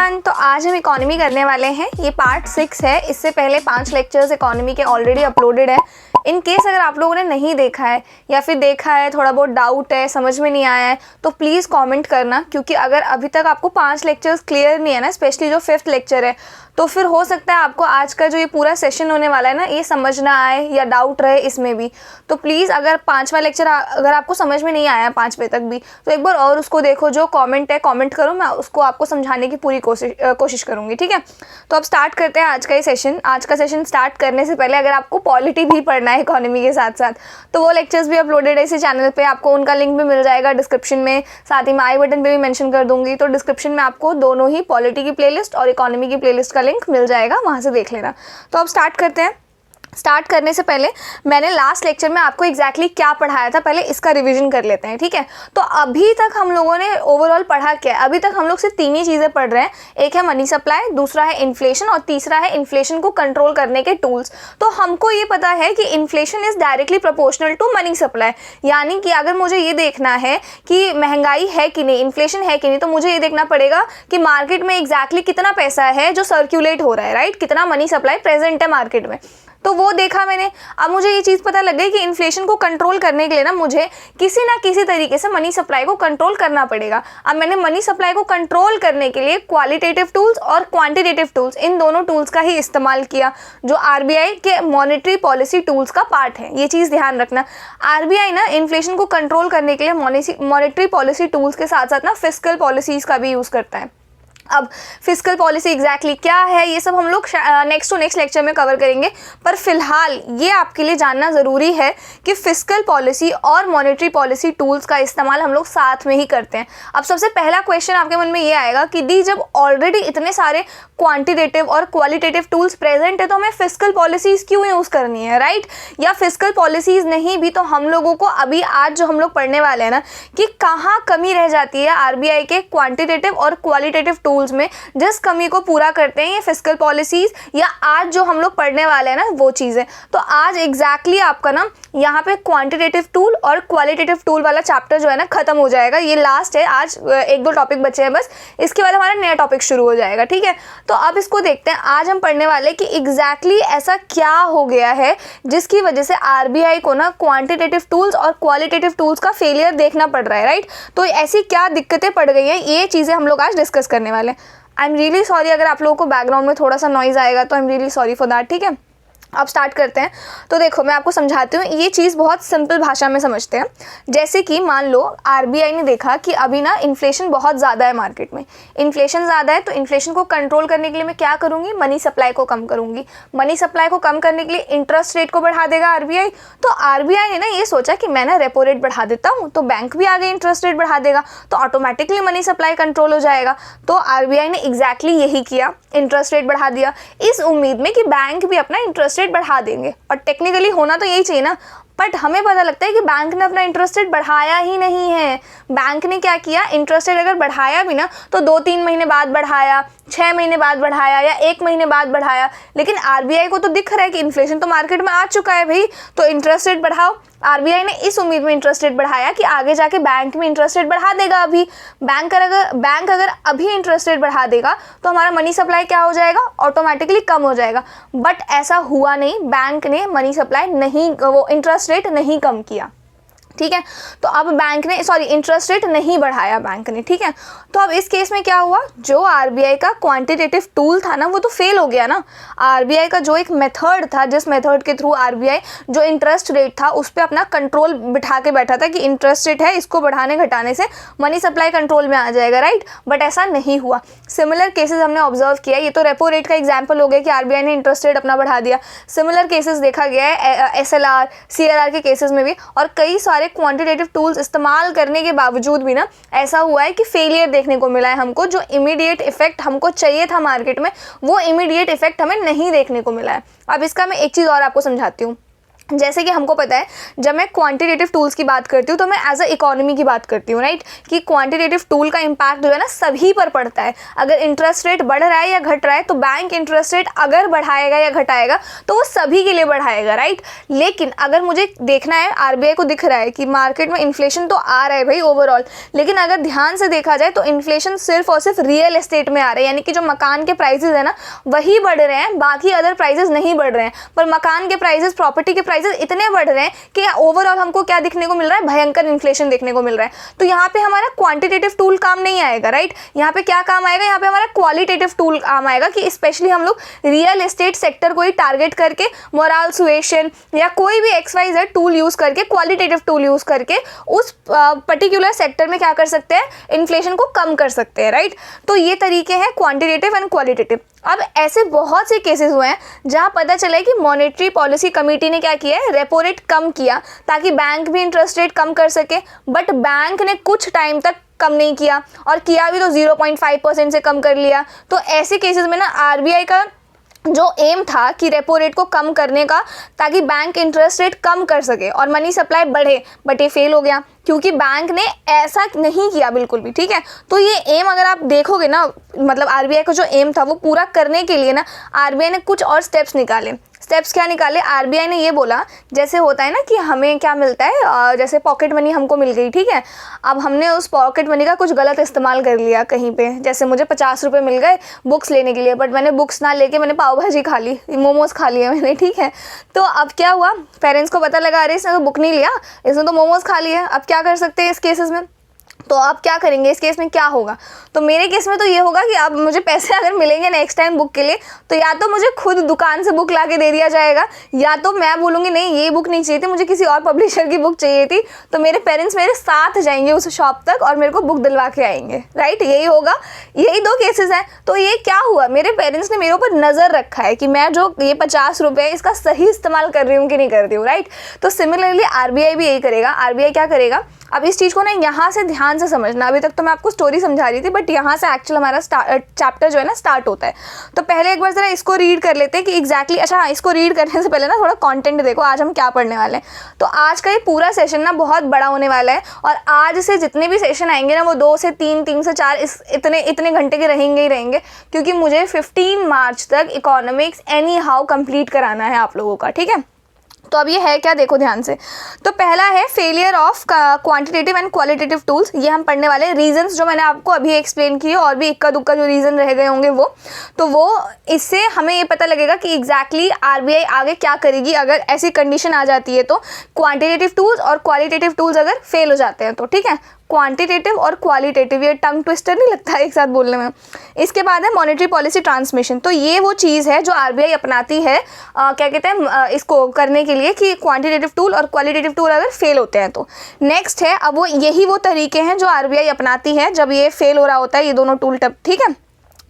Everyone, तो आज हम इकोनॉमी करने वाले हैं। ये पार्ट 6 है। इससे पहले 5 लेक्चर्स इकोनॉमी के ऑलरेडी अपलोडेड है। इन केस अगर आप लोगों ने नहीं देखा है या फिर देखा है, थोड़ा बहुत डाउट है, समझ में नहीं आया है, तो प्लीज़ कमेंट करना, क्योंकि अगर अभी तक आपको 5 लेक्चर्स क्लियर नहीं है ना, स्पेशली जो 5th लेक्चर है, तो फिर हो सकता है आपको आज का जो ये पूरा सेशन होने वाला है ना, ये समझ ना आए या डाउट रहे इसमें भी। तो प्लीज़ अगर 5वां लेक्चर अगर आपको समझ में नहीं आया 5वें तक भी, तो एक बार और उसको देखो। जो कमेंट है कमेंट करो, मैं उसको आपको समझाने की पूरी कोशिश करूँगी, ठीक है। तो अब स्टार्ट करते हैं आज का ये सेशन। आज का सेशन स्टार्ट करने से पहले अगर आपको पॉलिटी भी पढ़ना है इकोनॉमी के साथ साथ, तो वो लेक्चर्स भी अपलोडेड है इसी चैनल पे। आपको उनका लिंक भी मिल जाएगा डिस्क्रिप्शन में, साथ ही मैं आई बटन पे भी मेंशन कर दूंगी। तो डिस्क्रिप्शन में आपको दोनों ही पॉलिटी की प्लेलिस्ट और इकोनॉमी की प्लेलिस्ट का लिंक मिल जाएगा, वहाँ से देख लेना। तो अब स्टार्ट करते हैं। स्टार्ट करने से पहले मैंने लास्ट लेक्चर में आपको एग्जैक्टली क्या पढ़ाया था, पहले इसका रिवीजन कर लेते हैं, ठीक है। तो अभी तक हम लोगों ने ओवरऑल पढ़ा क्या है? अभी तक हम लोग सिर्फ 3 ही चीज़ें पढ़ रहे हैं। एक है मनी सप्लाई, दूसरा है इन्फ्लेशन और तीसरा है इन्फ्लेशन को कंट्रोल करने के टूल्स। तो हमको ये पता है कि inflation is directly proportional to money supply, यानी कि अगर मुझे ये देखना है कि महंगाई है कि नहीं, इन्फ्लेशन है कि नहीं, तो मुझे ये देखना पड़ेगा कि मार्केट में एग्जैक्टली कितना पैसा है जो सर्कुलेट हो रहा है, राइट, कितना मनी सप्लाई प्रेजेंट है मार्केट में। तो वो देखा मैंने। अब मुझे ये चीज़ पता लग गई कि इन्फ्लेशन को कंट्रोल करने के लिए ना मुझे किसी ना किसी तरीके से मनी सप्लाई को कंट्रोल करना पड़ेगा। अब मैंने मनी सप्लाई को कंट्रोल करने के लिए क्वालिटेटिव टूल्स और क्वांटिटेटिव टूल्स, इन दोनों टूल्स का ही इस्तेमाल किया, जो आरबीआई के मॉनेटरी पॉलिसी टूल्स का पार्ट है। ये चीज़ ध्यान रखना। आरबीआई ना इन्फ्लेशन को कंट्रोल करने के लिए मॉनेटरी पॉलिसी टूल्स के साथ साथ ना फिस्कल पॉलिसीज़ का भी यूज़ करता है। अब फिस्कल पॉलिसी एग्जैक्टली क्या है, ये सब हम लोग नेक्स्ट लेक्चर में कवर करेंगे। पर फिलहाल ये आपके लिए जानना ज़रूरी है कि फिस्कल पॉलिसी और मॉनेटरी पॉलिसी टूल्स का इस्तेमाल हम लोग साथ में ही करते हैं। अब सबसे पहला क्वेश्चन आपके मन में ये आएगा कि दी जब ऑलरेडी इतने सारे क्वांटिटेटिव और क्वालिटेटिव टूल्स प्रेजेंट है, तो हमें फिस्कल पॉलिसीज़ क्यों यूज़ करनी है, राइट? या फिस्कल पॉलिसीज़ नहीं भी तो हम लोगों को अभी आज जो हम लोग पढ़ने वाले हैं ना, कि कहाँ कमी रह जाती है आरबीआई के क्वांटिटेटिव और क्वालिटेटिव टूल्स में, जिस कमी को पूरा करते हैं ये फिस्कल पॉलिसीज, या आज जो हम लोग पढ़ने वाले हैं ना वो चीज़ें। तो आज एग्जैक्टली आपका ना यहाँ पे क्वांटिटेटिव टूल और क्वालिटेटिव टूल वाला चैप्टर जो है ना खत्म हो जाएगा। ये लास्ट है, आज 1-2 टॉपिक बचे हैं बस, इसके बाद हमारा नया टॉपिक शुरू हो जाएगा, ठीक है। तो अब इसको देखते हैं। आज हम पढ़ने वाले कि एग्जैक्टली ऐसा क्या हो गया है जिसकी वजह से आरबीआई को ना क्वांटिटेटिव टूल्स और क्वालिटेटिव टूल्स का फेलियर देखना पड़ रहा है, राइट। तो ऐसी क्या दिक्कतें पड़ गई हैं, ये चीज़ें हम लोग आज डिस्कस करने वाले हैं। आई एम रियली सॉरी अगर आप लोगों को बैकग्राउंड में थोड़ा सा नॉइज़ आएगा, तो I am really sorry for that, ठीक है। अब स्टार्ट करते हैं। तो देखो मैं आपको समझाती हूँ, ये चीज़ बहुत सिंपल भाषा में समझते हैं। जैसे कि मान लो आरबीआई ने देखा कि अभी ना इन्फ्लेशन बहुत ज़्यादा है मार्केट में, इन्फ्लेशन ज़्यादा है, तो इन्फ्लेशन को कंट्रोल करने के लिए मैं क्या करूँगी, मनी सप्लाई को कम करूँगी। मनी सप्लाई को कम करने के लिए इंटरेस्ट रेट को बढ़ा देगा आरबीआई। तो आरबीआई ने ना ये सोचा कि मैं ना रेपो रेट बढ़ा देता हूँ, तो बैंक भी आगे इंटरेस्ट रेट बढ़ा देगा, तो ऑटोमेटिकली मनी सप्लाई कंट्रोल हो जाएगा। तो आरबीआई ने एग्जैक्टली यही किया, इंटरेस्ट रेट बढ़ा दिया, इस उम्मीद में कि बैंक भी अपना इंटरेस्ट रेट बढ़ा देंगे। और टेक्निकली होना तो यही चाहिए ना, बट हमें पता लगता है कि बैंक ने अपना इंटरेस्ट रेट बढ़ाया ही नहीं है। बैंक ने क्या किया, इंटरेस्ट रेट अगर बढ़ाया भी ना तो 2-3 महीने बाद बढ़ाया, 6 महीने बाद बढ़ाया या 1 महीने बाद बढ़ाया। लेकिन आरबीआई को तो दिख रहा है कि इन्फ्लेशन तो मार्केट में आ चुका है भाई, तो इंटरेस्ट रेट बढ़ाओ। आरबीआई ने इस उम्मीद में इंटरेस्ट रेट बढ़ाया कि आगे जाके बैंक में इंटरेस्ट रेट बढ़ा देगा। अभी बैंक अगर अभी इंटरेस्ट रेट बढ़ा देगा तो हमारा मनी सप्लाई क्या हो जाएगा, ऑटोमेटिकली कम हो जाएगा। बट ऐसा हुआ नहीं, बैंक ने मनी सप्लाई नहीं, वो इंटरेस्ट रेट नहीं कम किया, ठीक है। तो अब बैंक ने इंटरेस्ट रेट नहीं बढ़ाया बैंक ने, ठीक है। तो अब इस केस में क्या हुआ, जो आरबीआई का क्वांटिटेटिव टूल था ना वो तो फेल हो गया ना। आरबीआई का जो एक मेथड था, जिस मेथड के थ्रू आरबीआई जो इंटरेस्ट रेट था उस पर अपना कंट्रोल बिठा के बैठा था कि इंटरेस्ट रेट है, इसको बढ़ाने घटाने से मनी सप्लाई कंट्रोल में आ जाएगा, राइट। बट ऐसा नहीं हुआ। सिमिलर केसेस हमने ऑब्जर्व किया। ये तो रेपो रेट का एग्जाम्पल हो गया कि आरबीआई ने इंटरेस्ट रेट अपना बढ़ा दिया। सिमिलर केसेस देखा गया है एसएलआर, सीआरआर के केसेस में भी, और कई सारे क्वांटिटेटिव टूल्स इस्तेमाल करने के बावजूद भी ना ऐसा हुआ है कि फेलियर देखने को मिला है हमको। जो इमीडिएट इफेक्ट हमको चाहिए था मार्केट में, वो इमीडिएट इफेक्ट हमें नहीं देखने को मिला है। अब इसका मैं एक चीज़ और आपको समझाती हूँ। जैसे कि हमको पता है जब मैं क्वांटिटेटिव टूल्स की बात करती हूँ तो मैं एज अ इकोनॉमी की बात करती हूँ, राइट, कि क्वांटिटेटिव टूल का इम्पैक्ट जो है ना सभी पर पड़ता है। अगर इंटरेस्ट रेट बढ़ रहा है या घट रहा है तो बैंक इंटरेस्ट रेट अगर बढ़ाएगा या घटाएगा तो वो सभी के लिए बढ़ाएगा, राइट। लेकिन अगर मुझे देखना है, आरबीआई को दिख रहा है कि मार्केट में इन्फ्लेशन तो आ रहा है भाई ओवरऑल, लेकिन अगर ध्यान से देखा जाए तो इन्फ्लेशन सिर्फ और सिर्फ रियल एस्टेट में आ रहा है, यानी कि जो मकान के प्राइसेस है ना वही बढ़ रहे हैं, बाकी अदर प्राइसेस नहीं बढ़ रहे हैं। पर मकान के प्राइसेस, प्रॉपर्टी के प्राइसेस इतने बढ़ रहे हैं कि ओवरऑल हमको क्या दिखने को मिल रहा है, भयंकर इन्फ्लेशन देखने को मिल रहा है। तो यहाँ पे हमारा क्वांटिटेटिव टूल काम नहीं आएगा, राइट। यहाँ पे क्या काम आएगा, यहाँ पे हमारा क्वालिटेटिव टूल काम आएगा कि स्पेशली हम लोग रियल एस्टेट सेक्टर को ही टारगेट करके मोरल सुएशन या कोई भी XYZ टूल यूज करके, क्वालिटेटिव टूल यूज करके उस पर्टिकुलर सेक्टर में क्या कर सकते हैं, इन्फ्लेशन को कम कर सकते हैं, राइट। तो ये तरीके हैं क्वांटिटेटिव एंड क्वालिटेटिव। अब ऐसे बहुत से केसेस हुए हैं जहां पता चला है कि मॉनेटरी पॉलिसी कमेटी ने क्या किया है, रेपो रेट कम किया ताकि बैंक भी इंटरेस्ट रेट कम कर सके, बट बैंक ने कुछ टाइम तक कम नहीं किया, और किया भी तो 0.5% से कम कर लिया। तो ऐसे केसेस में ना आरबीआई का जो एम था कि रेपो रेट को कम करने का ताकि बैंक इंटरेस्ट रेट कम कर सके और मनी सप्लाई बढ़े, बट ये फेल हो गया क्योंकि बैंक ने ऐसा नहीं किया बिल्कुल भी, ठीक है। तो ये एम अगर आप देखोगे ना, मतलब आरबीआई का जो एम था वो पूरा करने के लिए ना आरबीआई ने कुछ और स्टेप्स निकाले। स्टेप्स क्या निकाले, आरबीआई ने ये बोला, जैसे होता है ना कि हमें क्या मिलता है, जैसे पॉकेट मनी हमको मिल गई, ठीक है। अब हमने उस पॉकेट मनी का कुछ गलत इस्तेमाल कर लिया कहीं पे, जैसे मुझे 50 रुपये मिल गए बुक्स लेने के लिए, बट मैंने बुक्स ना लेके मैंने पाव भाजी खा ली, मोमोज़ खा लिए मैंने, ठीक है। तो अब क्या हुआ, पेरेंट्स को पता लगा अरे इसने तो बुक नहीं लिया, इसने तो मोमोज़ खा लिए। अब क्या कर सकते हैं इस केसेस में, तो आप क्या करेंगे इस केस में, क्या होगा। तो मेरे केस में तो ये होगा कि अब मुझे पैसे अगर मिलेंगे नेक्स्ट टाइम बुक के लिए तो या तो मुझे खुद दुकान से बुक ला के दे दिया जाएगा, या तो मैं बोलूँगी नहीं ये बुक नहीं चाहिए थी, मुझे किसी और पब्लिशर की बुक चाहिए थी, तो मेरे पेरेंट्स मेरे साथ जाएंगे उस शॉप तक और मेरे को बुक दिलवा के आएंगे, राइट। यही होगा, यही दो केसेस हैं। तो ये क्या हुआ, मेरे पेरेंट्स ने मेरे ऊपर नज़र रखा है कि मैं जो ये 50 रुपये इसका सही इस्तेमाल कर रही हूँ कि नहीं कर रही हूँ, राइट। तो सिमिलरली आरबीआई भी यही करेगा। आरबीआई क्या करेगा, अब इस चीज़ को ना यहाँ से ध्यान से समझना, अभी तक तो मैं आपको स्टोरी समझा रही थी, बट यहाँ से एक्चुअल हमारा चैप्टर जो है ना स्टार्ट होता है। तो पहले एक बार ज़रा इसको रीड कर लेते हैं कि एग्जैक्टली, अच्छा हाँ, इसको रीड करने से पहले ना थोड़ा कंटेंट देखो आज हम क्या पढ़ने वाले हैं। तो आज का ये पूरा सेशन ना बहुत बड़ा होने वाला है, और आज से जितने भी सेशन आएंगे ना वो 2 से 3, 3 से 4 इतने घंटे के रहेंगे ही रहेंगे, क्योंकि मुझे 15 मार्च तक इकोनॉमिक्स एनी हाउ कंप्लीट कराना है आप लोगों का, ठीक है। तो अब ये है क्या, देखो ध्यान से। तो पहला है failure of quantitative and qualitative tools, ये हम पढ़ने वाले हैं। रीजंस जो मैंने आपको अभी एक्सप्लेन किए, और भी इक्का दुक्का जो रीजन रह गए होंगे वो इससे हमें ये पता लगेगा कि एग्जैक्टली आरबीआई आगे क्या करेगी अगर ऐसी कंडीशन आ जाती है, तो क्वांटिटेटिव टूल्स और क्वालिटेटिव टूल्स अगर फेल हो जाते हैं तो, ठीक है। क्वांटिटेटिव और क्वालिटेटिव, ये टंग ट्विस्टर नहीं लगता है एक साथ बोलने में। इसके बाद है मॉनेटरी पॉलिसी ट्रांसमिशन। तो ये वो चीज़ है जो आरबीआई अपनाती है, क्या कहते हैं, इसको करने के लिए कि क्वांटिटेटिव टूल और क्वालिटेटिव टूल अगर फेल होते हैं तो। नेक्स्ट है, अब यही वो तरीके हैं जो आरबीआई अपनाती है जब ये फेल हो रहा होता है, ये दोनों टूल टप, ठीक है।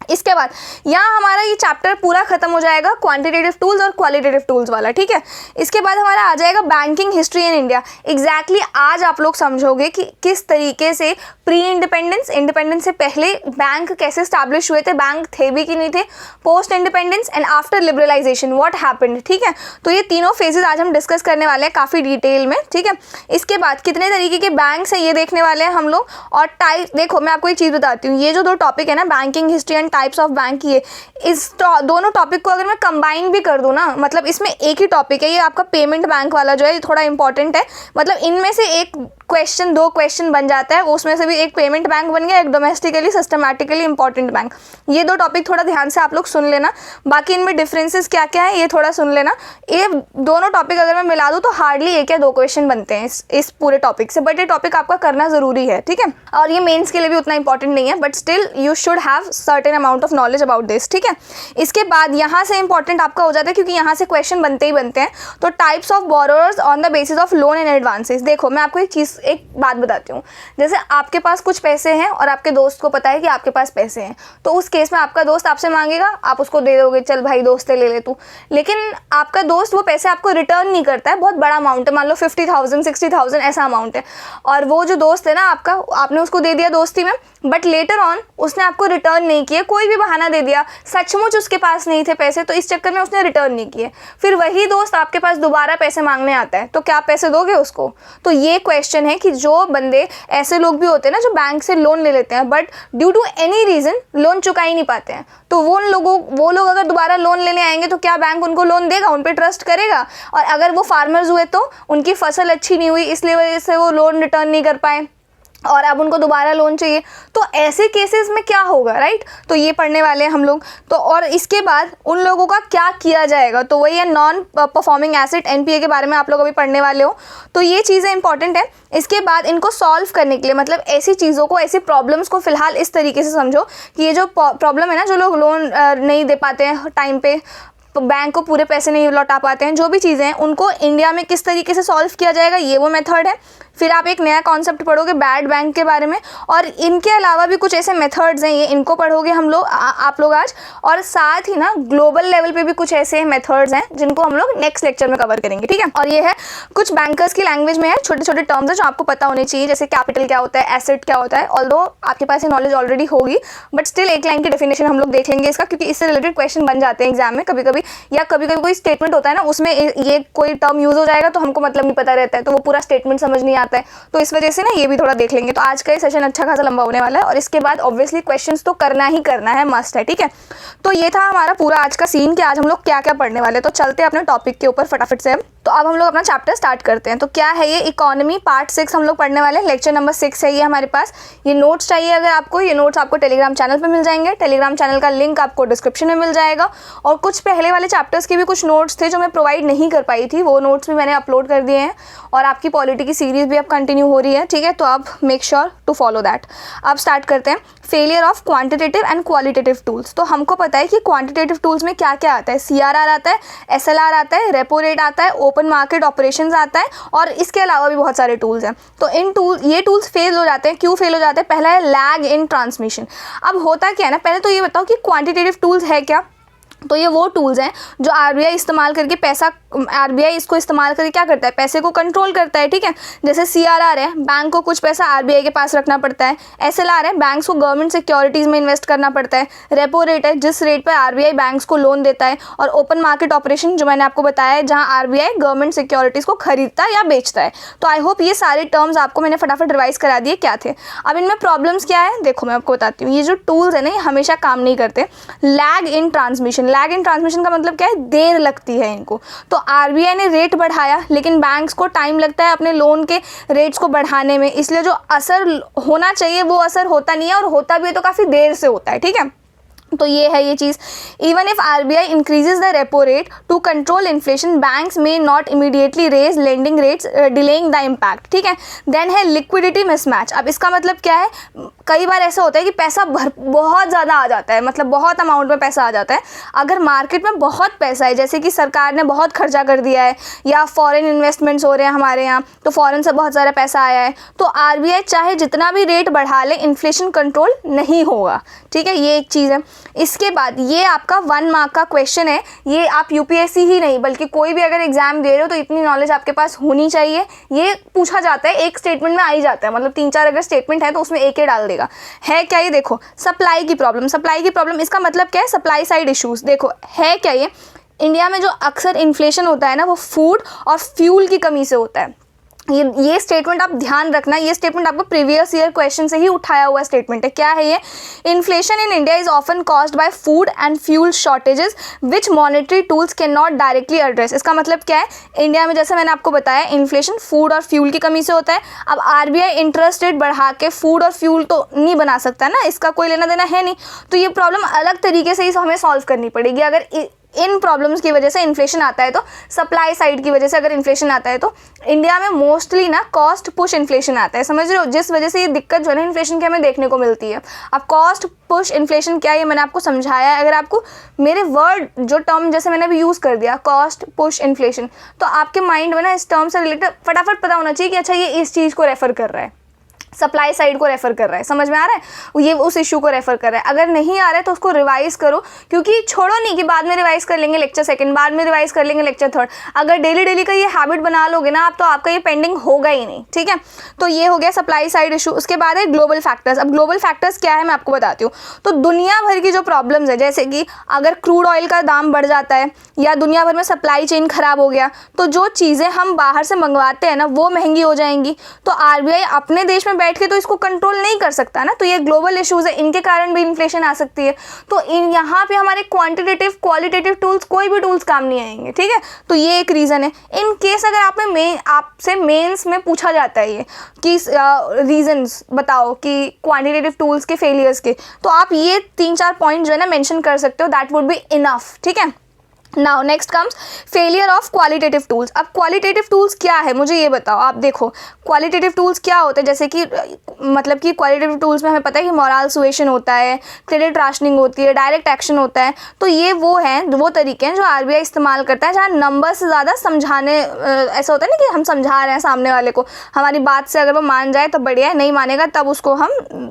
इसके बाद यहाँ हमारा ये चैप्टर पूरा खत्म हो जाएगा, क्वांटिटेटिव टूल्स और क्वालिटेटिव टूल्स वाला, ठीक है। इसके बाद हमारा आ जाएगा banking history in India. Exactly आज आप लोग समझोगे कि किस तरीके से प्री इंडिपेंडेंस से पहले बैंक कैसे स्टैब्लिश हुए थे, बैंक थे भी कि नहीं थे, post independence and after liberalisation what happened, ठीक है। तो ये तीनों फेजेस आज हम डिस्कस करने वाले हैं काफ़ी डिटेल में, ठीक है। इसके बाद कितने तरीके के बैंक हैं ये देखने वाले हैं हम लोग, और टाइप, देखो मैं आपको एक चीज़ बताती हूँ, ये जो 2 टॉपिक है ना, banking history and types of bank, ये इस दोनों टॉपिक को अगर मैं कंबाइन भी कर दूँ ना, मतलब इसमें एक ही टॉपिक है, ये आपका पेमेंट बैंक वाला जो है ये थोड़ा इंपॉर्टेंट है, मतलब इनमें से एक क्वेश्चन 2 क्वेश्चन बन जाता है, उसमें से भी एक पेमेंट बैंक बन गया, एक डोमेस्टिकली सिस्टमैटिकली इंपॉर्टेंट बैंक। ये 2 टॉपिक थोड़ा ध्यान से आप लोग सुन लेना, बाकी इनमें डिफरेंसेस क्या क्या है ये थोड़ा सुन लेना। ये दोनों टॉपिक अगर मैं मिला दूँ तो हार्डली 1 या 2 क्वेश्चन बनते हैं इस पूरे टॉपिक से, बट ये टॉपिक आपका करना ज़रूरी है, ठीक है। और ये मेन्स के लिए भी उतना इंपॉर्टेंट नहीं है, but still you should have certain amount of knowledge about this, ठीक है। इसके बाद यहाँ से इंपॉर्टेंट आपका हो जाता है, क्योंकि यहाँ से क्वेश्चन बनते ही बनते हैं। तो types of borrowers on the basis of loan and advances. देखो मैं आपको एक बात बताती हूँ, जैसे आपके पास कुछ पैसे हैं और आपके दोस्त को पता है कि आपके पास पैसे हैं, तो उस केस में आपका दोस्त आपसे मांगेगा, आप उसको दे दोगे, चल भाई दोस्त ले ले तू, लेकिन आपका दोस्त वो पैसे आपको रिटर्न नहीं करता है, बहुत बड़ा अमाउंट है, मान लो 50,000 60,000 ऐसा अमाउंट है, और वो जो दोस्त है ना आपका, आपने उसको दे दिया दोस्ती में, बट लेटर ऑन उसने आपको रिटर्न नहीं किया, कोई भी बहाना दे दिया, सचमुच उसके पास नहीं थे पैसे तो इस चक्कर में उसने रिटर्न नहीं किए, फिर वही दोस्त आपके पास दोबारा पैसे मांगने आता है तो क्या पैसे दोगे उसको? तो ये क्वेश्चन है कि जो बंदे, ऐसे लोग भी होते हैं ना जो बैंक से लोन ले लेते हैं but due to any reason loan चुका ही नहीं पाते हैं, तो वो लोग अगर दोबारा लोन लेने आएंगे तो क्या बैंक उनको लोन देगा, उन पर ट्रस्ट करेगा? और अगर वो फार्मर्स हुए तो उनकी फसल अच्छी नहीं हुई इसलिए वजह से वो लोन रिटर्न नहीं कर पाए और अब उनको दोबारा लोन चाहिए, तो ऐसे केसेस में क्या होगा, राइट? तो ये पढ़ने वाले हैं हम लोग। तो और इसके बाद उन लोगों का क्या किया जाएगा, तो वही है नॉन परफॉर्मिंग एसेट, एनपीए के बारे में आप लोग अभी पढ़ने वाले हो, तो ये चीज़ें इंपॉर्टेंट है। इसके बाद इनको सॉल्व करने के लिए, मतलब ऐसी चीज़ों को, ऐसी प्रॉब्लम्स को फिलहाल इस तरीके से समझो कि ये जो प्रॉब्लम है ना, जो लोग लोन नहीं दे पाते हैं टाइम पे, बैंक को पूरे पैसे नहीं लौटा पाते हैं, जो भी चीज़ें हैं उनको इंडिया में किस तरीके से सॉल्व किया जाएगा, ये वो मेथड है। फिर आप एक नया कॉन्सेप्ट पढ़ोगे बैड बैंक के बारे में, और इनके अलावा भी कुछ ऐसे मेथड्स हैं, ये इनको पढ़ोगे हम लोग आप लोग आज। और साथ ही ना ग्लोबल लेवल पे भी कुछ ऐसे मेथड्स हैं जिनको हम लोग नेक्स्ट लेक्चर में कवर करेंगे, ठीक है? और ये है कुछ बैंकर्स की लैंग्वेज में है, छोटे छोटे टर्म्स हैं जो आपको पता होने चाहिए, जैसे कैपिटल क्या होता है, एसेट क्या होता है। ऑल्दो आपके पास ये नॉलेज ऑलरेडी होगी बट स्टिल एक लाइन की डेफिनेशन हम लोग देख लेंगे इसका, क्योंकि इससे रिलेटेड क्वेश्चन बन जाते हैं एग्जाम में कभी कभी, या कभी कभी कोई स्टेटमेंट होता है ना उसमें ये कोई टर्म यूज हो जाएगा तो हमको मतलब नहीं पता रहता है, तो वो पूरा स्टेटमेंट समझ नहीं आता है, तो इस वजह से ना ये भी थोड़ा देख लेंगे। तो आज का ये सेशन अच्छा खासा लंबा होने वाला है और इसके बाद ऑब्वियसली क्वेश्चंस तो करना ही करना है, मस्ट है, ठीक है? तो ये था हमारा पूरा आज का सीन कि आज हम लोग क्या क्या पढ़ने वाले हैं। तो चलते हैं अपने टॉपिक के ऊपर फटाफट से। तो अब हम लोग अपना चैप्टर स्टार्ट करते हैं। तो क्या है ये, इकोनॉमी पार्ट 6 हम लोग पढ़ने वाले हैं, लेक्चर नंबर 6 है ये हमारे पास। ये नोट्स चाहिए अगर आपको, ये नोट्स आपको टेलीग्राम चैनल पे मिल जाएंगे, टेलीग्राम चैनल का लिंक आपको डिस्क्रिप्शन में मिल जाएगा। और कुछ पहले वाले चैप्टर्स के भी कुछ नोट्स थे जो मैं प्रोवाइड नहीं कर पाई थी, वो नोट्स भी मैंने अपलोड कर दिए हैं। और आपकी पॉलिटी की सीरीज भी अब कंटिन्यू हो रही है, ठीक है? तो आप make sure to follow that. अब स्टार्ट करते हैं, failure of quantitative and qualitative tools. तो हमको पता है कि क्वांटिटेटिव टूल्स में क्या क्या आता है, CRR आता है, SLR आता है, रेपो रेट आता है, ओपन मार्केट ऑपरेशंस आता है, और इसके अलावा भी बहुत सारे टूल्स हैं। तो ये टूल्स फेल हो जाते हैं, क्यों फेल हो जाते हैं? पहला है लैग इन ट्रांसमिशन। अब होता क्या है ना, पहले तो ये बताओ कि क्वांटिटेटिव टूल्स है क्या। तो ये वो टूल्स हैं जो RBI इस्तेमाल करके RBI इसको इस्तेमाल करके क्या करता है, पैसे को कंट्रोल करता है, ठीक है? जैसे CRR है, बैंक को कुछ पैसा RBI के पास रखना पड़ता है। SLR है, बैंक्स को गवर्नमेंट सिक्योरिटीज़ में इन्वेस्ट करना पड़ता है। रेपो रेट है, जिस रेट पर RBI बैंक्स को लोन देता है। और ओपन मार्केट ऑपरेशन जो मैंने आपको बताया है, जहाँ RBI गवर्नमेंट सिक्योरिटीज़ को खरीदता है या बेचता है। तो आई होप ये सारे टर्म्स आपको मैंने फटाफट रिवाइज करा दिए क्या थे। अब इनमें प्रॉब्लम्स क्या है, देखो मैं आपको बताती हूँ। ये जो टूल्स है ना, ये हमेशा काम नहीं करते। लैग इन ट्रांसमिशन, लैग इन ट्रांसमिशन का मतलब क्या है, देर लगती है इनको। तो RBI ने रेट बढ़ाया लेकिन बैंक्स को टाइम लगता है अपने लोन के रेट्स को बढ़ाने में, इसलिए जो असर होना चाहिए वो असर होता नहीं है, और होता भी है तो काफ़ी देर से होता है, ठीक है? तो ये है ये चीज़। Even if RBI increases the repo rate to control inflation, banks में not immediately raise lending rates delaying the impact, ठीक है? देन है लिक्विडिटी मिसमैच। अब इसका मतलब क्या है, कई बार ऐसा होता है कि पैसा बहुत ज़्यादा आ जाता है, मतलब बहुत अमाउंट में पैसा आ जाता है। अगर मार्केट में बहुत पैसा है, जैसे कि सरकार ने बहुत खर्चा कर दिया है या फॉरेन इन्वेस्टमेंट्स हो रहे हैं हमारे यहाँ, तो फॉरेन से बहुत सारा पैसा आया है, तो RBI चाहे जितना भी रेट बढ़ा ले, इन्फ्लेशन कंट्रोल नहीं होगा, ठीक है? ये एक चीज़ है। इसके बाद ये आपका 1 मार्क का क्वेश्चन है, ये आप UPSC ही नहीं बल्कि कोई भी अगर एग्जाम दे रहे हो तो इतनी नॉलेज आपके पास होनी चाहिए। ये पूछा जाता है, एक स्टेटमेंट में आ ही जाता है, मतलब 3-4 अगर स्टेटमेंट है तो उसमें एक ही डाल देगा। है क्या ये, देखो सप्लाई की प्रॉब्लम। सप्लाई की प्रॉब्लम इसका मतलब क्या है, सप्लाई साइड इश्यूज। देखो है क्या ये, इंडिया में जो अक्सर इन्फ्लेशन होता है ना, वो फूड और फ्यूल की कमी से होता है। ये स्टेटमेंट आप ध्यान रखना, ये स्टेटमेंट आपको प्रीवियस ईयर क्वेश्चन से ही उठाया हुआ स्टेटमेंट है। क्या है ये, inflation in India is often caused by food and fuel shortages which monetary tools can not directly address. इसका मतलब क्या है, इंडिया में जैसे मैंने आपको बताया इन्फ्लेशन फूड और फ्यूल की कमी से होता है। अब RBI इंटरेस्ट रेट बढ़ा के फूड और फ्यूल तो नहीं बना सकता ना, इसका कोई लेना देना है नहीं। तो ये प्रॉब्लम अलग तरीके से ही हमें सॉल्व करनी पड़ेगी। अगर इन प्रॉब्लम्स की वजह से इन्फ्लेशन आता है, तो सप्लाई साइड की वजह से अगर इन्फ्लेशन आता है, तो इंडिया में मोस्टली ना कॉस्ट पुश इन्फ्लेशन आता है, समझ रहे हो? जिस वजह से ये दिक्कत जो है ना इन्फ्लेशन की हमें देखने को मिलती है। अब कॉस्ट पुश इन्फ्लेशन क्या है ये मैंने आपको समझाया है। अगर आपको मेरे वर्ड जो टर्म जैसे मैंने अभी यूज़ कर दिया, कॉस्ट पुश इन्फ्लेशन, तो आपके माइंड में ना इस टर्म से रिलेटेड फटाफट पता होना चाहिए कि अच्छा ये इस चीज़ को रेफर कर रहा है। सप्लाई साइड को रेफर कर रहा है, समझ में आ रहा है, ये उस इशू को रेफर कर रहा है। अगर नहीं आ रहा है तो उसको रिवाइज करो, क्योंकि छोड़ो नहीं कि बाद में रिवाइज कर लेंगे लेक्चर सेकंड, बाद में रिवाइज कर लेंगे लेक्चर थर्ड। अगर डेली डेली का ये हैबिट बना लोगे ना आप, तो आपका ये पेंडिंग होगा ही नहीं, ठीक है। तो ये हो गया सप्लाई साइड इशू। उसके बाद है ग्लोबल फैक्टर्स। अब ग्लोबल फैक्टर्स क्या है मैं आपको बताती हूँ। तो दुनिया भर की जो प्रॉब्लम्स है, जैसे कि अगर क्रूड ऑयल का दाम बढ़ जाता है या दुनिया भर में सप्लाई चेन खराब हो गया, तो जो चीज़ें हम बाहर से मंगवाते हैं ना वो महंगी हो जाएंगी। तो आरबीआई अपने देश में बैठ के तो इसको कंट्रोल नहीं कर सकता ना, तो ये ग्लोबल इश्यूज है, इनके कारण भी इन्फ्लेशन आ सकती है। तो यहाँ पे हमारे क्वांटिटेटिव क्वालिटेटिव टूल्स, कोई भी टूल्स काम नहीं आएंगे, ठीक है। तो ये एक रीज़न है। इन केस अगर आपसे मेंस में पूछा जाता है ये कि रीजंस बताओ कि क्वांटिटेटिव टूल्स के फेलियर्स के, तो आप ये 3-4 पॉइंट जो है ना मेंशन कर सकते हो, दैट वुड बी इनफ, ठीक है। Now next comes failure of qualitative tools. अब क्वालिटेटिव टूल्स क्या है मुझे ये बताओ। आप देखो क्वालिटेटिव टूल्स क्या होते हैं, जैसे कि मतलब कि क्वालिटेटिव टूल्स में हमें पता है कि मोरल सुएशन होता है, क्रेडिट राशनिंग होती है, डायरेक्ट एक्शन होता है। तो ये वो तरीके हैं जो आरबीआई इस्तेमाल करता है, जहाँ नंबर से ज़्यादा समझाने, ऐसा होता है ना कि हम समझा रहे हैं सामने वाले को, हमारी बात से अगर वो मान जाए तो बढ़िया है, नहीं मानेगा तब उसको हम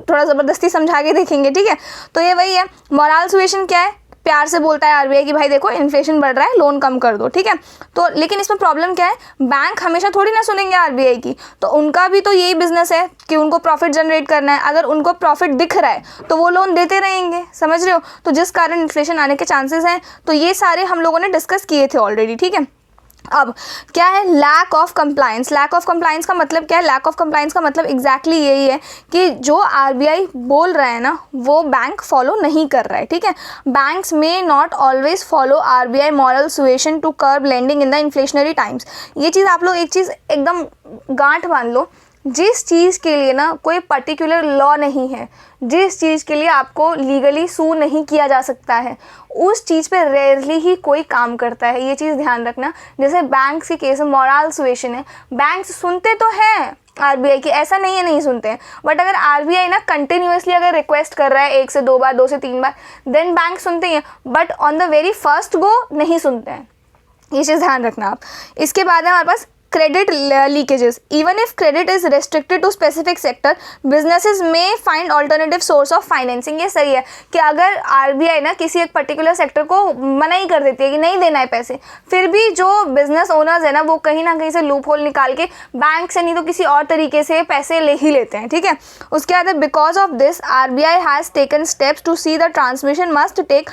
थोड़ा ज़बरदस्ती समझा के देखेंगे, ठीक है। तो ये वही है। मोरल सुएशन क्या है, प्यार से बोलता है आरबीआई कि भाई देखो इन्फ्लेशन बढ़ रहा है, लोन कम कर दो, ठीक है। तो लेकिन इसमें प्रॉब्लम क्या है, बैंक हमेशा थोड़ी ना सुनेंगे आरबीआई की, तो उनका भी तो यही बिजनेस है कि उनको प्रॉफिट जनरेट करना है। अगर उनको प्रॉफिट दिख रहा है तो वो लोन देते रहेंगे, समझ रहे हो। तो जिस कारण इन्फ्लेशन आने के चांसेस हैं, तो ये सारे हम लोगों ने डिस्कस किए थे ऑलरेडी, ठीक है। अब क्या है lack of compliance. Lack of compliance का मतलब क्या है, लैक ऑफ कंप्लायंस का मतलब एग्जैक्टली यही है कि जो आरबीआई बोल रहा है ना वो बैंक फॉलो नहीं कर रहा है, ठीक है। बैंक्स में not always follow RBI moral suasion to curb lending in the inflationary times. ये चीज़ आप लोग एक चीज़ एकदम गांठ बांध लो, जिस चीज़ के लिए ना कोई पर्टिकुलर लॉ नहीं है, जिस चीज़ के लिए आपको लीगली सू नहीं किया जा सकता है, उस चीज़ पे रेयरली ही कोई काम करता है। ये चीज़ ध्यान रखना। जैसे बैंक के केस में मॉरल सुएशन है, बैंक सुनते तो हैं आरबीआई की, ऐसा नहीं है नहीं सुनते हैं, बट अगर आरबीआई ना कंटिन्यूसली अगर रिक्वेस्ट कर रहा है 1 से 2 बार, 2 से 3 बार, देन बैंक सुनते हैं, but on the very first go नहीं सुनते हैं। ये चीज़ ध्यान रखना आप। इसके बाद है हमारे पास credit leakages. Even if credit is restricted to specific sector, businesses may find alternative source of financing. ये सही है कि अगर आरबीआई ना किसी एक पर्टिकुलर सेक्टर को मना ही कर देती है कि नहीं देना है पैसे, फिर भी जो बिजनेस ओनर्स है ना वो कहीं ना कहीं से लूप होल निकाल के बैंक से नहीं तो किसी और तरीके से पैसे ले ही लेते हैं, ठीक है। उसके बाद because of this RBI has taken steps to see the transmission must take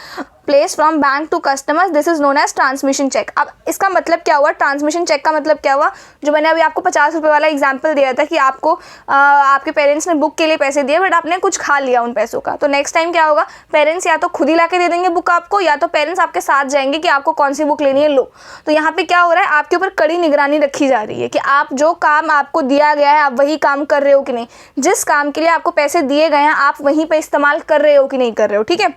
place from bank to customers, this is known as transmission check. अब इसका मतलब क्या हुआ, ट्रांसमिशन चेक का मतलब क्या हुआ, जो मैंने अभी आपको 50 रुपये वाला एग्जाम्पल दिया था कि आपको आपके पेरेंट्स ने बुक के लिए पैसे दिए बट आपने कुछ खा लिया उन पैसों का, तो नेक्स्ट टाइम क्या होगा, पेरेंट्स या तो खुद ही ला के दे देंगे बुक आपको, या तो पेरेंट्स आपके साथ जाएंगे कि आपको कौन सी बुक लेनी है, लो। तो यहाँ पे क्या हो रहा है, आपके ऊपर कड़ी निगरानी रखी जा रही है कि आप जो काम आपको दिया गया है आप वही काम कर रहे हो कि नहीं, जिस काम के लिए आपको पैसे दिए गए हैं आप वहीं पर इस्तेमाल कर रहे हो कि नहीं कर रहे हो, ठीक है।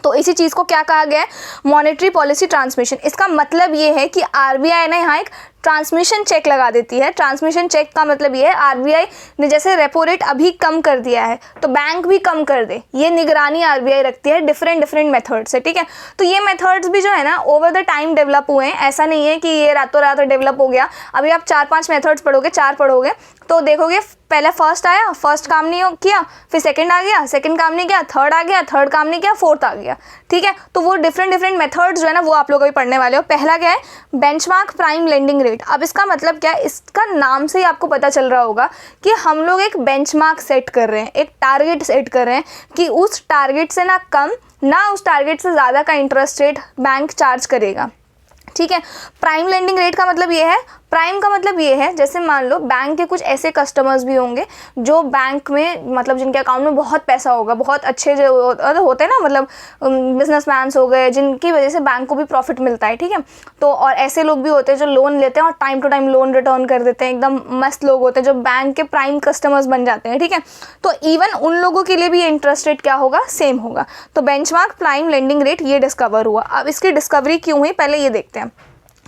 तो इसी चीज़ को क्या कहा गया है, मॉनेटरी पॉलिसी ट्रांसमिशन। इसका मतलब ये है कि आरबीआई ने यहाँ एक ट्रांसमिशन चेक लगा देती है। ट्रांसमिशन चेक का मतलब ये है आरबीआई ने जैसे रेपो रेट अभी कम कर दिया है तो बैंक भी कम कर दे, ये निगरानी आरबीआई रखती है डिफरेंट मेथड से, ठीक है। तो ये मेथड्स भी जो है ना ओवर द टाइम डेवलप हुए हैं, ऐसा नहीं है कि ये रातों रात डेवलप हो गया। अभी आप 4-5 मेथड्स पढ़ोगे, 4 पढ़ोगे तो देखोगे पहले फर्स्ट आया, फर्स्ट काम नहीं किया, फिर सेकंड आ गया, सेकंड काम नहीं किया, थर्ड आ गया, थर्ड काम नहीं किया, फोर्थ आ गया, ठीक है। तो वो डिफरेंट मेथड्स जो है ना वो आप लोग अभी पढ़ने वाले हो। पहला क्या है, बेंचमार्क प्राइम लेंडिंग रेट। अब इसका मतलब क्या है, इसका नाम से ही आपको पता चल रहा होगा कि हम लोग एक बेंचमार्क सेट कर रहे हैं, एक टारगेट सेट कर रहे हैं कि उस टारगेट से ना कम ना उस टारगेट से ज़्यादा का इंटरेस्ट रेट बैंक चार्ज करेगा, ठीक है। प्राइम लेंडिंग रेट का मतलब ये है, प्राइम का मतलब ये है जैसे मान लो बैंक के कुछ ऐसे कस्टमर्स भी होंगे जो बैंक में मतलब जिनके अकाउंट में बहुत पैसा होगा, बहुत अच्छे जो होते हैं ना, मतलब बिजनेसमैन हो गए जिनकी वजह से बैंक को भी प्रॉफिट मिलता है, ठीक है। तो और ऐसे लोग भी होते हैं जो लोन लेते हैं और time to time loan return कर देते हैं, एकदम मस्त लोग होते हैं जो बैंक के प्राइम कस्टमर्स बन जाते हैं, ठीक है। तो इवन उन लोगों के लिए भी इंटरेस्ट रेट क्या होगा, सेम होगा। तो बेंचमार्क प्राइम लेंडिंग रेट ये डिस्कवर हुआ। अब इसकी डिस्कवरी क्यों हुई पहले ये देखते हैं।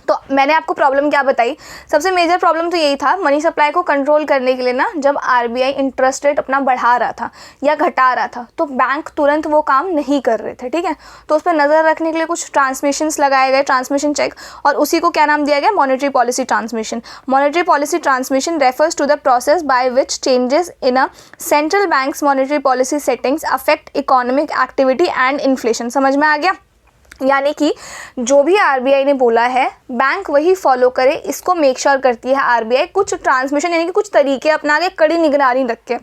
तो मैंने आपको प्रॉब्लम क्या बताई, सबसे मेजर प्रॉब्लम तो यही था मनी सप्लाई को कंट्रोल करने के लिए ना, जब आरबीआई इंटरेस्ट रेट अपना बढ़ा रहा था या घटा रहा था तो बैंक तुरंत वो काम नहीं कर रहे थे, ठीक है। तो उस पर नज़र रखने के लिए कुछ ट्रांसमिशंस लगाए गए, ट्रांसमिशन चेक, और उसी को क्या नाम दिया गया, monetary policy transmission. Monetary policy transmission refers to the process by which changes in a central bank's monetary policy settings affect economic activity and inflation. समझ में आ गया? यानी कि जो भी आरबीआई ने बोला है बैंक वही फॉलो करे, इसको मेक श्योर करती है आरबीआई, कुछ ट्रांसमिशन यानी कि कुछ तरीके अपना के, कड़ी निगरानी रख के।